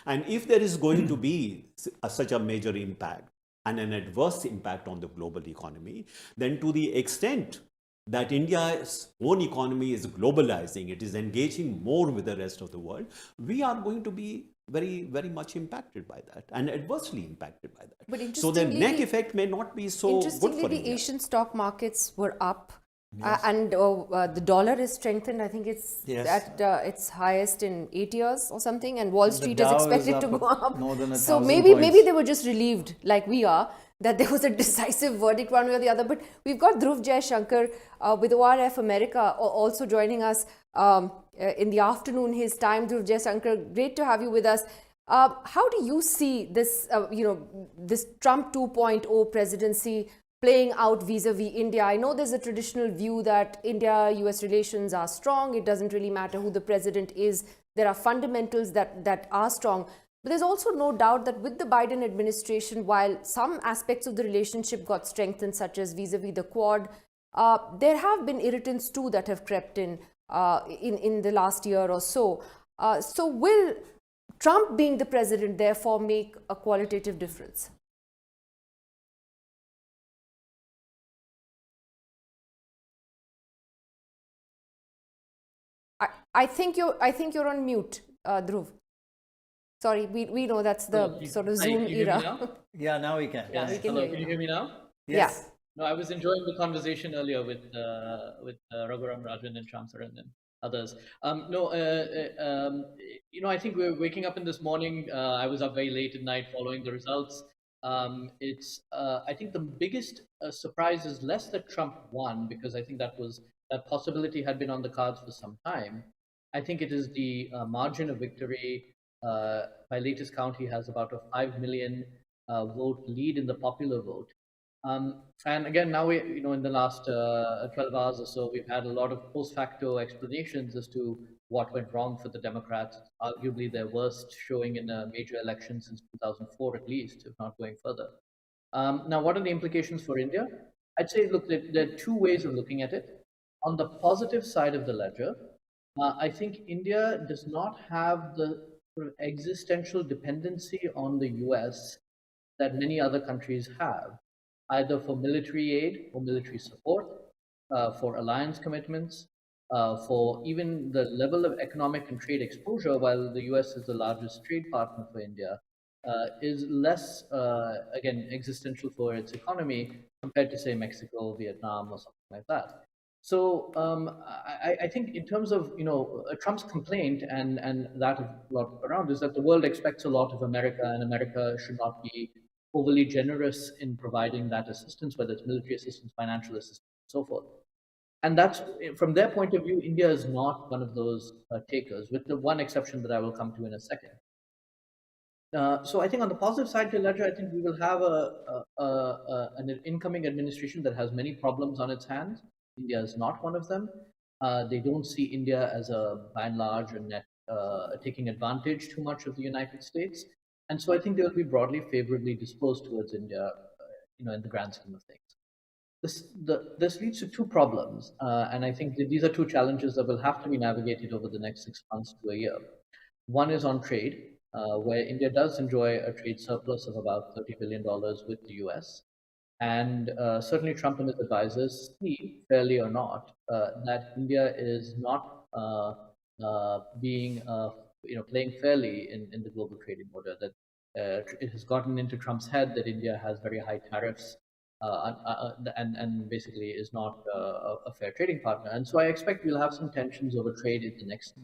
And if there is going to be such a major impact and an adverse impact on the global economy, then to the extent that India's own economy is globalizing, it is engaging more with the rest of the world, we are going to be very, very much impacted by that and adversely impacted by that. But So the net effect may not be so good interestingly, for the India. Asian stock markets were up. And the dollar is strengthened. I think it's at its highest in 8 years or something, and Wall Street is Dow is expected to up go up. more than So 1,000 maybe points. they were just relieved, like we are, that there was a decisive verdict one way or the other. But we've got Dhruv Jaishankar with ORF America also joining us in the afternoon his time. Dhruv Jaishankar, great to have you with us. How do you see this, this Trump 2.0 presidency playing out vis-a-vis India? I know there's a traditional view that India-US relations are strong. It doesn't really matter who the president is. There are fundamentals that are strong. But there's also no doubt that with the Biden administration, while some aspects of the relationship got strengthened, such as vis-a-vis the Quad, there have been irritants too that have crept in the last year or so. So will Trump being the president therefore make a qualitative difference? I think you're on mute, Dhruv. Sorry, we know that's the sort of Zoom era. Yeah, now we can. Yeah, we can Hello, hear can you you hear me now? Yes. No, I was enjoying the conversation earlier with Raghuram Rajan and Shamsaran and others. I think we're waking up in this morning. I was up very late at night following the results. I think the biggest surprise is less that Trump won, because I think that possibility had been on the cards for some time. I think it is the margin of victory. By latest count, he has about a 5 million vote lead in the popular vote. And again, now in the last 12 hours or so, we've had a lot of post facto explanations as to what went wrong for the Democrats. Arguably their worst showing in a major election since 2004, at least, if not going further. Now, what are the implications for India? I'd say, look, there are two ways of looking at it. On the positive side of the ledger, I think India does not have the sort of existential dependency on the US that many other countries have, either for military aid or military support, for alliance commitments, for even the level of economic and trade exposure. While the US is the largest trade partner for India, is less, again, existential for its economy compared to, say, Mexico, Vietnam, or something like that. So I think in terms of Trump's complaint and that of a lot around is that the world expects a lot of America, and America should not be overly generous in providing that assistance, whether it's military assistance, financial assistance, and so forth. And that's, from their point of view, India is not one of those takers, with the one exception that I will come to in a second. So I think on the positive side of the ledger, I think we will have an incoming administration that has many problems on its hands. India is not one of them. They don't see India as by and large, a net taking advantage too much of the United States. And so I think they will be broadly favorably disposed towards India, in the grand scheme of things. This leads to two problems. And I think these are two challenges that will have to be navigated over the next 6 months to a year. One is on trade, where India does enjoy a trade surplus of about $30 billion with the US. And certainly Trump and his advisors see, fairly or not, that India is not playing fairly in the global trading order, that it has gotten into Trump's head that India has very high tariffs and basically is not a fair trading partner. And so I expect we'll have some tensions over trade in the next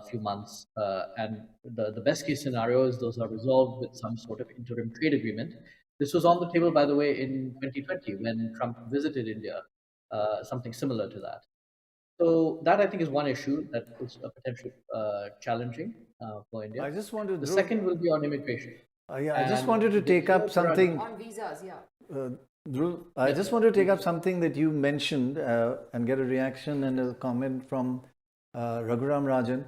few months. And the best case scenario is those are resolved with some sort of interim trade agreement. This was on the table, by the way, in 2020 when Trump visited India, something similar to that. So that I think is one issue that is potentially challenging for India. I just want to. The second will be on immigration. I just wanted to take up something. On visas, yeah. Dhruv, I just want to take up something that you mentioned and get a reaction and a comment from Raghuram Rajan.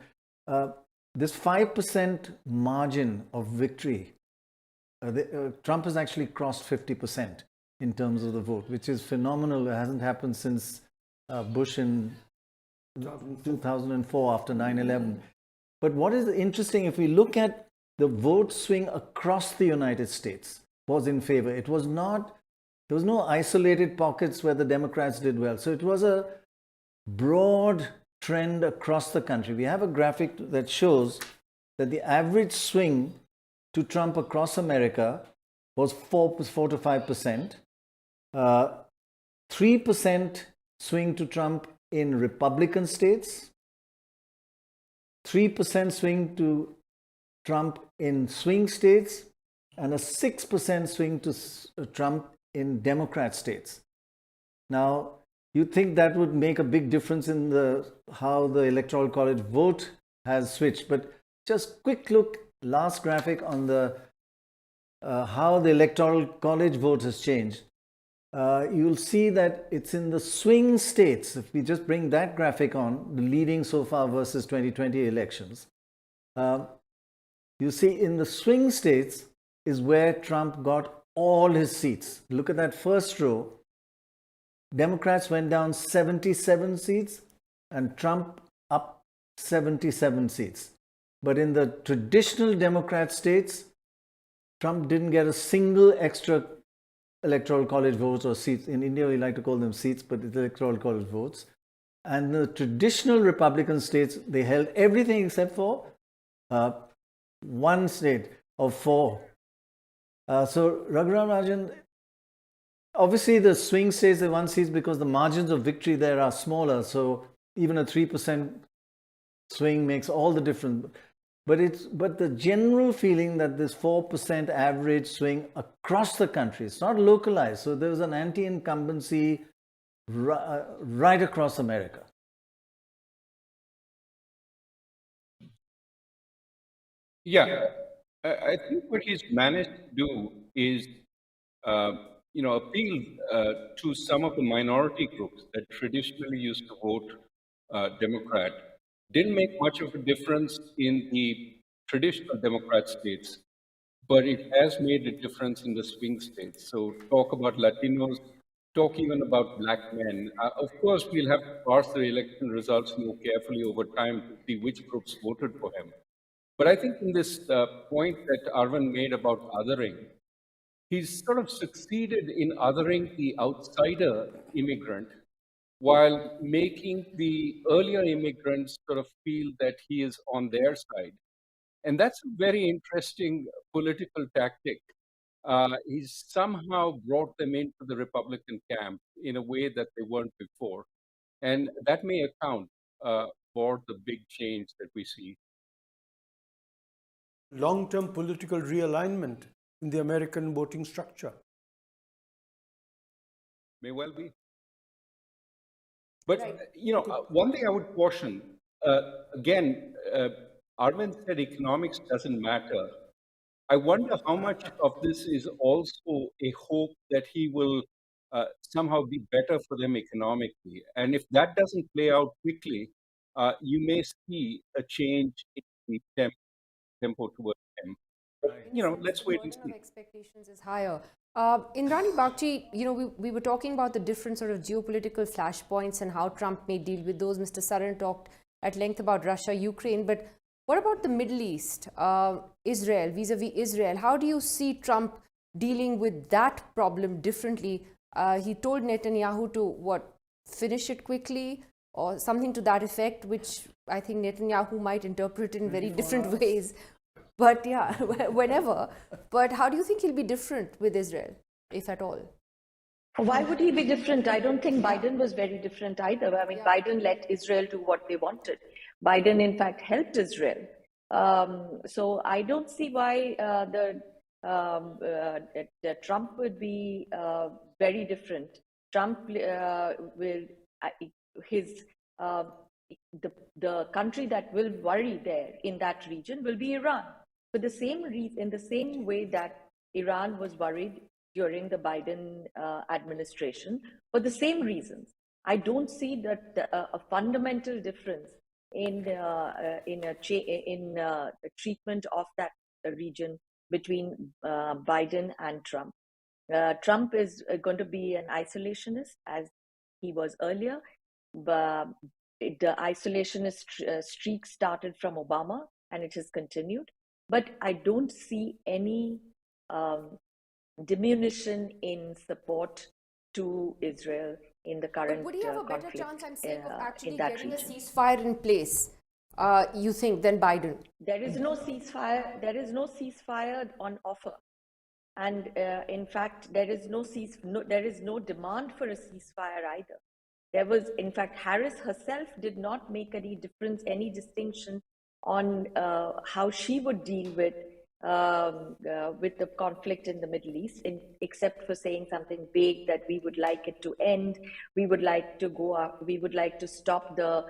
This 5% margin of victory, Trump has actually crossed 50% in terms of the vote, which is phenomenal. It hasn't happened since Bush in 2004 after 9/11. But what is interesting, if we look at the vote swing across the United States was in favor. It was not, there was no isolated pockets where the Democrats did well. So it was a broad trend across the country. We have a graphic that shows that the average swing to Trump across America was 4 to 5%. 3% swing to Trump in Republican states. 3% swing to Trump in swing states, and a 6% swing to Trump in Democrat states. Now, you'd think that would make a big difference in how the Electoral College vote has switched. But just quick look, last graphic on how the Electoral College vote has changed. You'll see that it's in the swing states. If we just bring that graphic on, the leading so far versus 2020 elections. You see, in the swing states is where Trump got all his seats. Look at that first row. Democrats went down 77 seats and Trump up 77 seats. But in the traditional Democrat states, Trump didn't get a single extra Electoral College votes or seats. In India, we like to call them seats, but it's Electoral College votes. And the traditional Republican states, they held everything except for one state of 4. So Raghuram Rajan, obviously the swing states, they won seats because the margins of victory there are smaller. So even a 3% swing makes all the difference. But the general feeling that this 4% average swing across the country, it's not localized. So there was an anti-incumbency right across America. Yeah, I think what he's managed to do is, appeal to some of the minority groups that traditionally used to vote Democrat. Didn't make much of a difference in the traditional Democrat states, but it has made a difference in the swing states. So talk about Latinos, talk even about black men. Of course, we'll have to parse the election results more carefully over time to see which groups voted for him. But I think in this point that Arvind made about othering, he's sort of succeeded in othering the outsider immigrant while making the earlier immigrants sort of feel that he is on their side. And that's a very interesting political tactic. He's somehow brought them into the Republican camp in a way that they weren't before. And that may account for the big change that we see. Long-term political realignment in the American voting structure. May well be. But, one thing I would caution, again, Arvind said economics doesn't matter. I wonder how much of this is also a hope that he will somehow be better for them economically. And if that doesn't play out quickly, you may see a change in the tempo towards him. But, let's wait and see. Expectations is higher. Indrani Bagchi, we were talking about the different sort of geopolitical flashpoints and how Trump may deal with those. Mr. Saran talked at length about Russia, Ukraine, but what about the Middle East, Israel, vis-a-vis Israel? How do you see Trump dealing with that problem differently? He told Netanyahu to, finish it quickly or something to that effect, which I think Netanyahu might interpret in very different ways. But yeah, whenever. But how do you think he'll be different with Israel, if at all? Why would he be different? I don't think Biden was very different either. I mean, Biden let Israel do what they wanted. Biden, in fact, helped Israel. So I don't see why Trump would be very different. Trump will the country that will worry there in that region will be Iran. For the same reason, in the same way that Iran was worried during the Biden administration, for the same reasons. I don't see that a fundamental difference in the treatment of that region between Biden and Trump. Trump is going to be an isolationist, as he was earlier. The isolationist streak started from Obama, and it has continued. But I don't see any diminution in support to Israel in the current would he have a better conflict chance, I'm saying, of actually region. getting a ceasefire in place, you think, than Biden? There is no ceasefire. There is no ceasefire on offer, and in fact, there is no demand for a ceasefire either. There was, in fact, Harris herself did not make any distinction on how she would deal with the conflict in the Middle East, except for saying something vague that we would like it to end, we would like to go up, we would like to stop the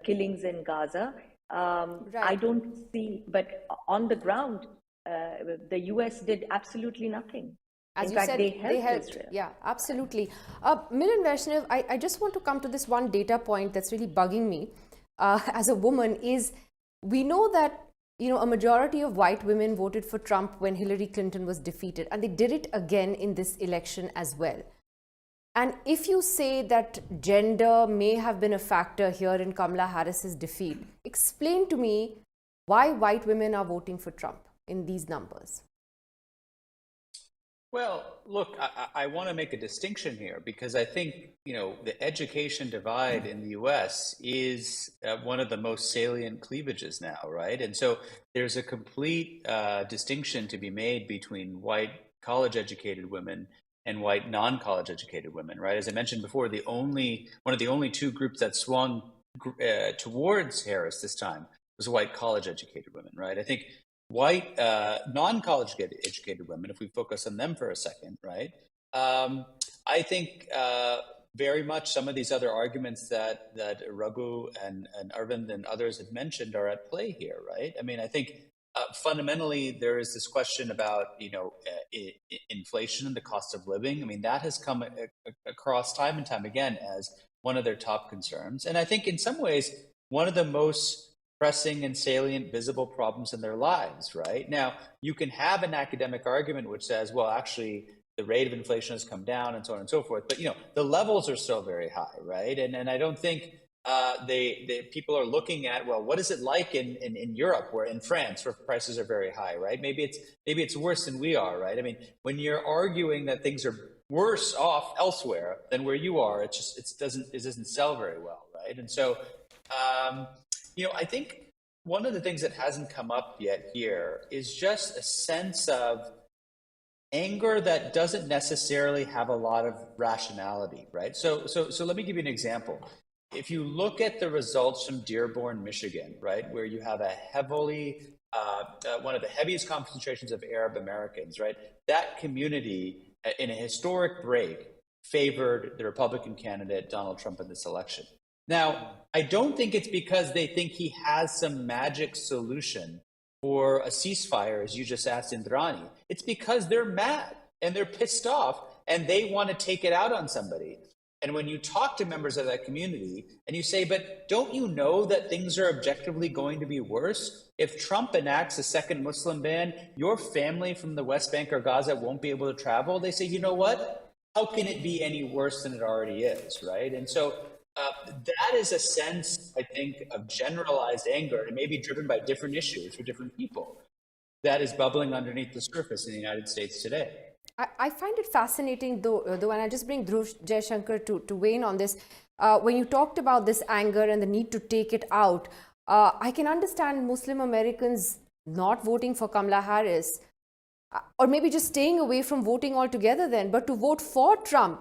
killings in Gaza. Right. I don't see, but on the ground, the US did absolutely nothing. As in you fact, said, they helped Israel. Yeah, absolutely. Milind Vaishnav, I just want to come to this one data point that's really bugging me as a woman is, we know that a majority of white women voted for Trump when Hillary Clinton was defeated, and they did it again in this election as well. And if you say that gender may have been a factor here in Kamala Harris's defeat, explain to me why white women are voting for Trump in these numbers. Well, look, I want to make a distinction here because I think, the education divide in the U.S. is one of the most salient cleavages now, right? And so there's a complete distinction to be made between white college-educated women and white non-college educated women, right? As I mentioned before, one of the only two groups that swung towards Harris this time was white college-educated women, right? I think white non-college educated women, if we focus on them for a second, right? I think very much some of these other arguments that Raghu and Arvind and others had mentioned are at play here, right? I mean, I think fundamentally there is this question about inflation and the cost of living. I mean, that has come across time and time again as one of their top concerns, and I think in some ways one of the most pressing and salient visible problems in their lives, right? Now, you can have an academic argument which says, well, actually, the rate of inflation has come down and so on and so forth, but the levels are still very high, right? And I don't think people are looking at, well, what is it like in Europe or in France where prices are very high, right? Maybe it's worse than we are, right? I mean, when you're arguing that things are worse off elsewhere than where you are, it doesn't sell very well, right? And so I think one of the things that hasn't come up yet here is just a sense of anger that doesn't necessarily have a lot of rationality, right? So let me give you an example. If you look at the results from Dearborn, Michigan, right, where you have a heavily one of the heaviest concentrations of Arab Americans, right, that community in a historic break favored the Republican candidate Donald Trump in this election. Now, I don't think it's because they think he has some magic solution for a ceasefire, as you just asked Indrani. It's because they're mad and they're pissed off and they want to take it out on somebody. And when you talk to members of that community and you say, but don't you know that things are objectively going to be worse? If Trump enacts a second Muslim ban, your family from the West Bank or Gaza won't be able to travel. They say, you know what? How can it be any worse than it already is, right? And so that is a sense, I think, of generalized anger, and may be driven by different issues for different people, that is bubbling underneath the surface in the United States today. I find it fascinating, though, and I just bring Dhruv Jaishankar to weigh in on this. When you talked about this anger and the need to take it out, I can understand Muslim Americans not voting for Kamala Harris. or maybe just staying away from voting altogether then, but to vote for Trump,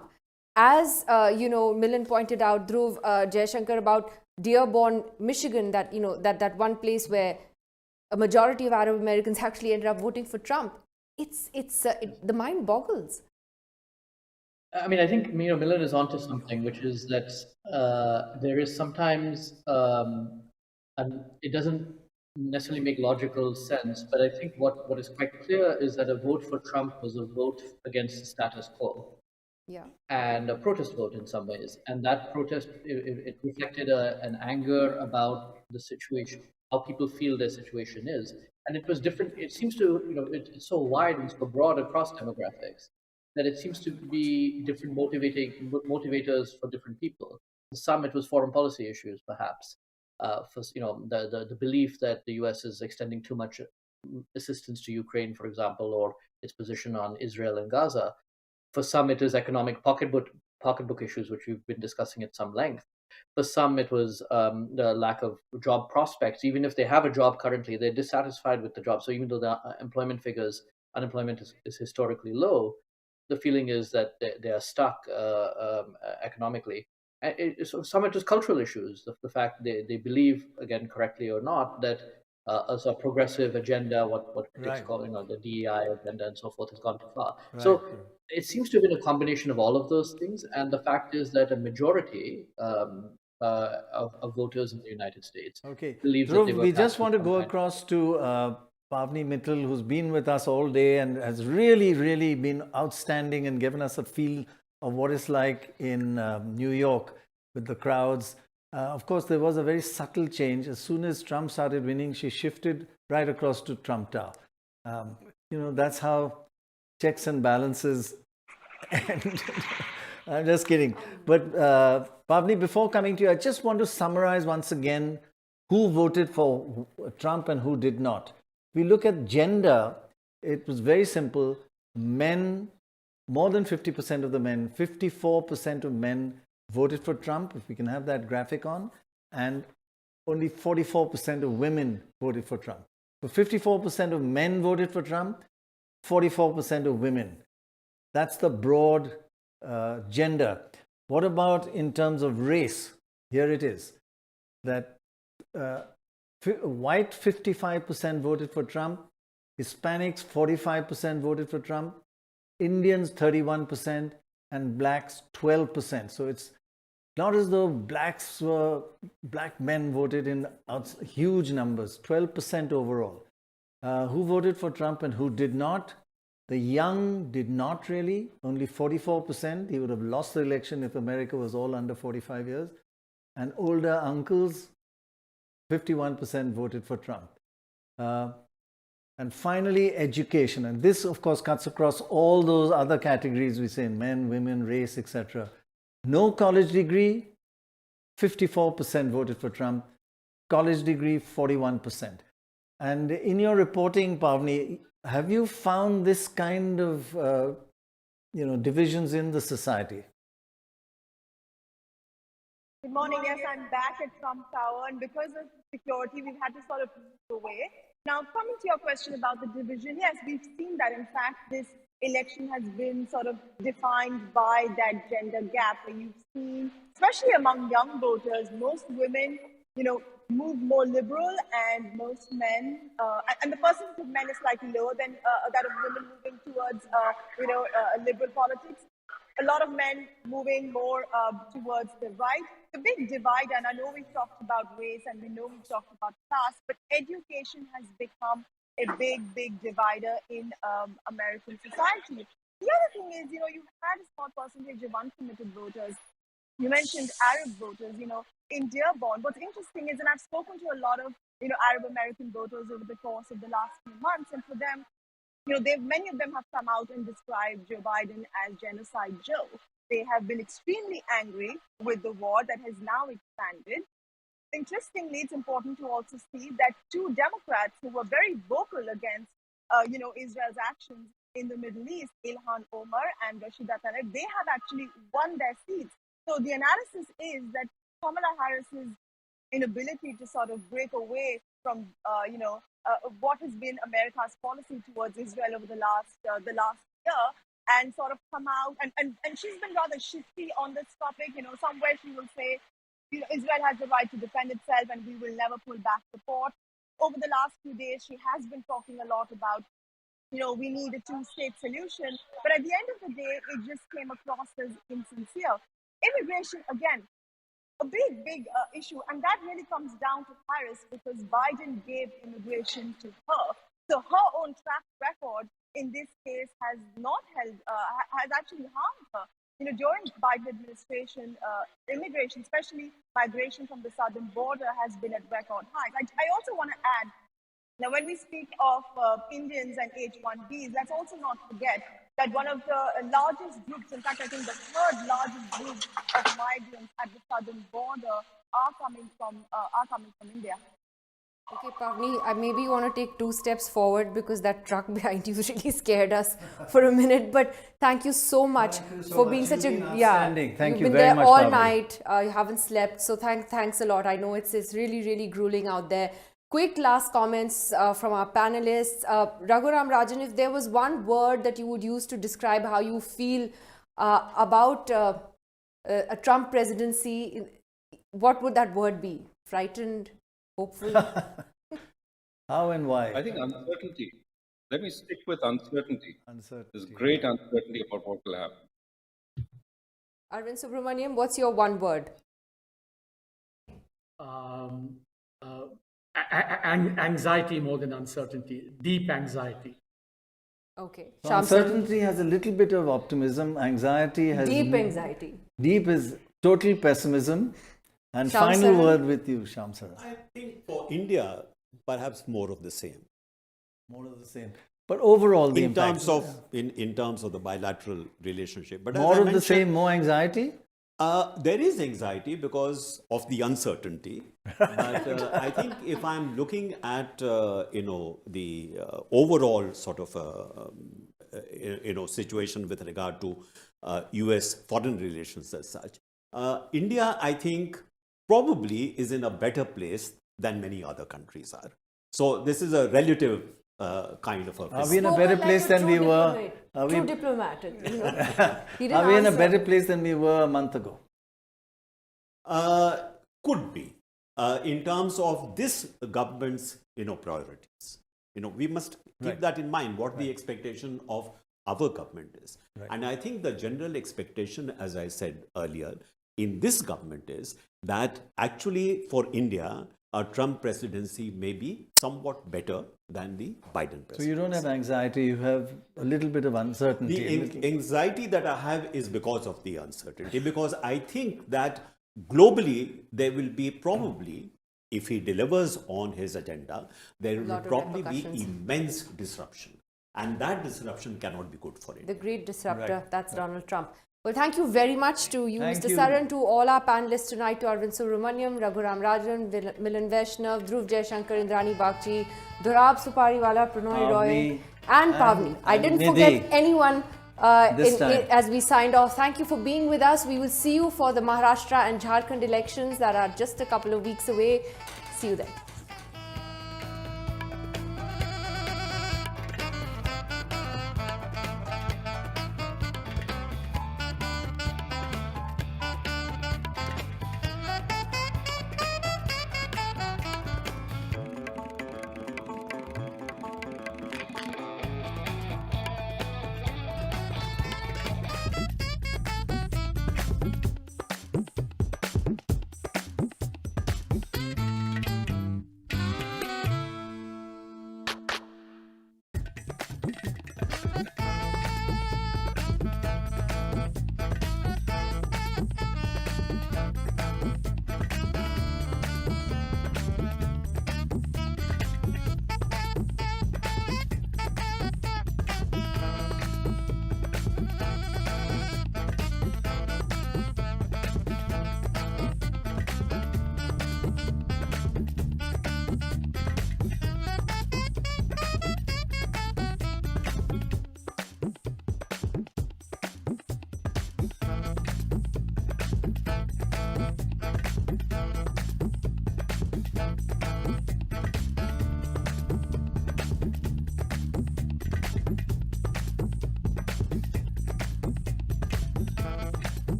as Milind pointed out, Dhruv, Jaishankar, about Dearborn, Michigan, that that one place where a majority of Arab Americans actually ended up voting for Trump. The mind boggles. I mean, I think Miller is onto something, which is that there is sometimes, and it doesn't necessarily make logical sense, but I think what is quite clear is that a vote for Trump was a vote against the status quo. Yeah. And a protest vote in some ways. And that protest, it reflected an anger about the situation, how people feel their situation is. And it was different. It seems to, it's so wide and so broad across demographics that it seems to be different motivators for different people. For some, it was foreign policy issues, perhaps. For the belief that the U.S. is extending too much assistance to Ukraine, for example, or its position on Israel and Gaza. For some, it is economic pocketbook issues, which we've been discussing at some length. For some, it was the lack of job prospects. Even if they have a job currently, they're dissatisfied with the job. So even though the unemployment is historically low, the feeling is that they are stuck economically. So some it was cultural issues, the fact they believe, again, correctly or not, that as a progressive agenda, what critics call the DEI agenda and so forth, has gone too far. So it seems to have been a combination of all of those things, and the fact is that a majority of voters in the United States believe that they were. We just want to go across to Pavni Mittal, who's been with us all day and has really, really been outstanding and given us a feel of what it's like in New York with the crowds. Of course, there was a very subtle change. As soon as Trump started winning, she shifted right across to Trump Tower. That's how checks and balances. And I'm just kidding. But Pavni, before coming to you, I just want to summarize once again who voted for Trump and who did not. We look at gender, it was very simple. Men, more than 50% of the men, 54% of men voted for Trump, if we can have that graphic on, and only 44% of women voted for Trump. So 54% of men voted for Trump, 44% of women. That's the broad gender. What about in terms of race? Here it is, that white 55% voted for Trump, Hispanics 45% voted for Trump, Indians 31%, and blacks 12%. So it's not as though black men voted in huge numbers, 12% overall. Who voted for Trump and who did not? The young did not really, only 44%. He would have lost the election if America was all under 45 years. And older uncles, 51% voted for Trump. And finally, education. And this, of course, cuts across all those other categories we say, men, women, race, etc. No college degree, 54% voted for Trump. College degree, 41%. And in your reporting, Pavni, have you found this kind of divisions in the society? Good morning. Yes, I'm back at Trump Tower, and because of security, we've had to sort of move away. Now, coming to your question about the division, yes, we've seen that, in fact, this election has been sort of defined by that gender gap, where you've seen, especially among young voters, most women, move more liberal, and most men, and the percentage of men is slightly lower than that of women moving towards, liberal politics. A lot of men moving more towards the right. The big divide, and I know we've talked about race and we know we've talked about class, but education has become a big, big divider in American society. The other thing is, you had a small percentage of uncommitted voters. You mentioned Arab voters, in Dearborn. What's interesting is, and I've spoken to a lot of, Arab American voters over the course of the last few months, and for them, many of them have come out and described Joe Biden as Genocide Joe. They have been extremely angry with the war that has now expanded. Interestingly, it's important to also see that two Democrats who were very vocal against, Israel's actions in the Middle East, Ilhan Omar and Rashida Tlaib, they have actually won their seats. So the analysis is that Kamala Harris's inability to sort of break away from, what has been been America's policy towards Israel over the last year, and sort of come out and she's been rather shifty on this topic. Somewhere she will say, Israel has the right to defend itself and we will never pull back support. Over the last few days, she has been talking a lot about, we need a two-state solution. But at the end of the day, it just came across as insincere. Immigration, again, a big issue. And that really comes down to Harris because Biden gave immigration to her. So her own track record in this case has not has actually harmed her. During Biden administration, immigration, especially migration from the southern border, has been at record highs. I also want to add, now when we speak of Indians and H-1Bs, let's also not forget that one of the largest groups, in fact, I think the third largest group of migrants at the southern border are coming from India. Okay, Pavni, maybe you want to take 2 steps forward because that truck behind you really scared us for a minute. But thank you so much for being such a Thank you you've been very there much, all Pavni. night. You haven't slept, so thanks a lot. I know it's really grueling out there. Quick last comments from our panelists. Raghuram Rajan, if there was one word that you would use to describe how you feel about a Trump presidency, what would that word be? Frightened? Hopeful? How and why? I think uncertainty. Let me stick with uncertainty. Uncertainty. There's great uncertainty about what will happen. Arvind Subramaniam, what's your one word? Anxiety more than uncertainty, deep anxiety. Okay. So Shyam uncertainty has a little bit of optimism. Anxiety has Deep anxiety. Deep is total pessimism. And Shyam final Saran? word with you, Shyam Saran. I think for India, perhaps more of the same. More of the same. But overall, the In impact, terms of in terms of the bilateral relationship. But as more I of the mentioned, same, more anxiety. There is anxiety because of the uncertainty. But I think if I'm looking at the overall sort of situation with regard to U.S. foreign relations as such, India, I think, probably is in a better place than many other countries are. So this is a relative kind of a. Are we in a better place than we were? True diplomat. He didn't Are we in a answer. better place than we were a month ago? Could be in terms of this government's priorities. We must keep that in mind. What the expectation of our government is, and I think the general expectation, as I said earlier, in this government is that actually for India, a Trump presidency may be somewhat better than the Biden presidency. So you don't have anxiety, you have a little bit of uncertainty. The anxiety that I have is because of the uncertainty, because I think that globally there will be probably, if he delivers on his agenda, there will probably be immense disruption. And that disruption cannot be good for India. The great disruptor, that's Donald Trump. Well, thank you very much to you, Thank Mr. you. Saran, to all our panelists tonight, to Arvind Subramaniam, Raghuram Rajan, Milan Vaishnav, Dhruv Jaishankar, Indrani Bagchi, Dorab Sopariwala, Prannoy Roy, and Pavni. I didn't Nidhi. forget anyone This time. as we signed off. Thank you for being with us. We will see you for the Maharashtra and Jharkhand elections that are just a couple of weeks away. See you then.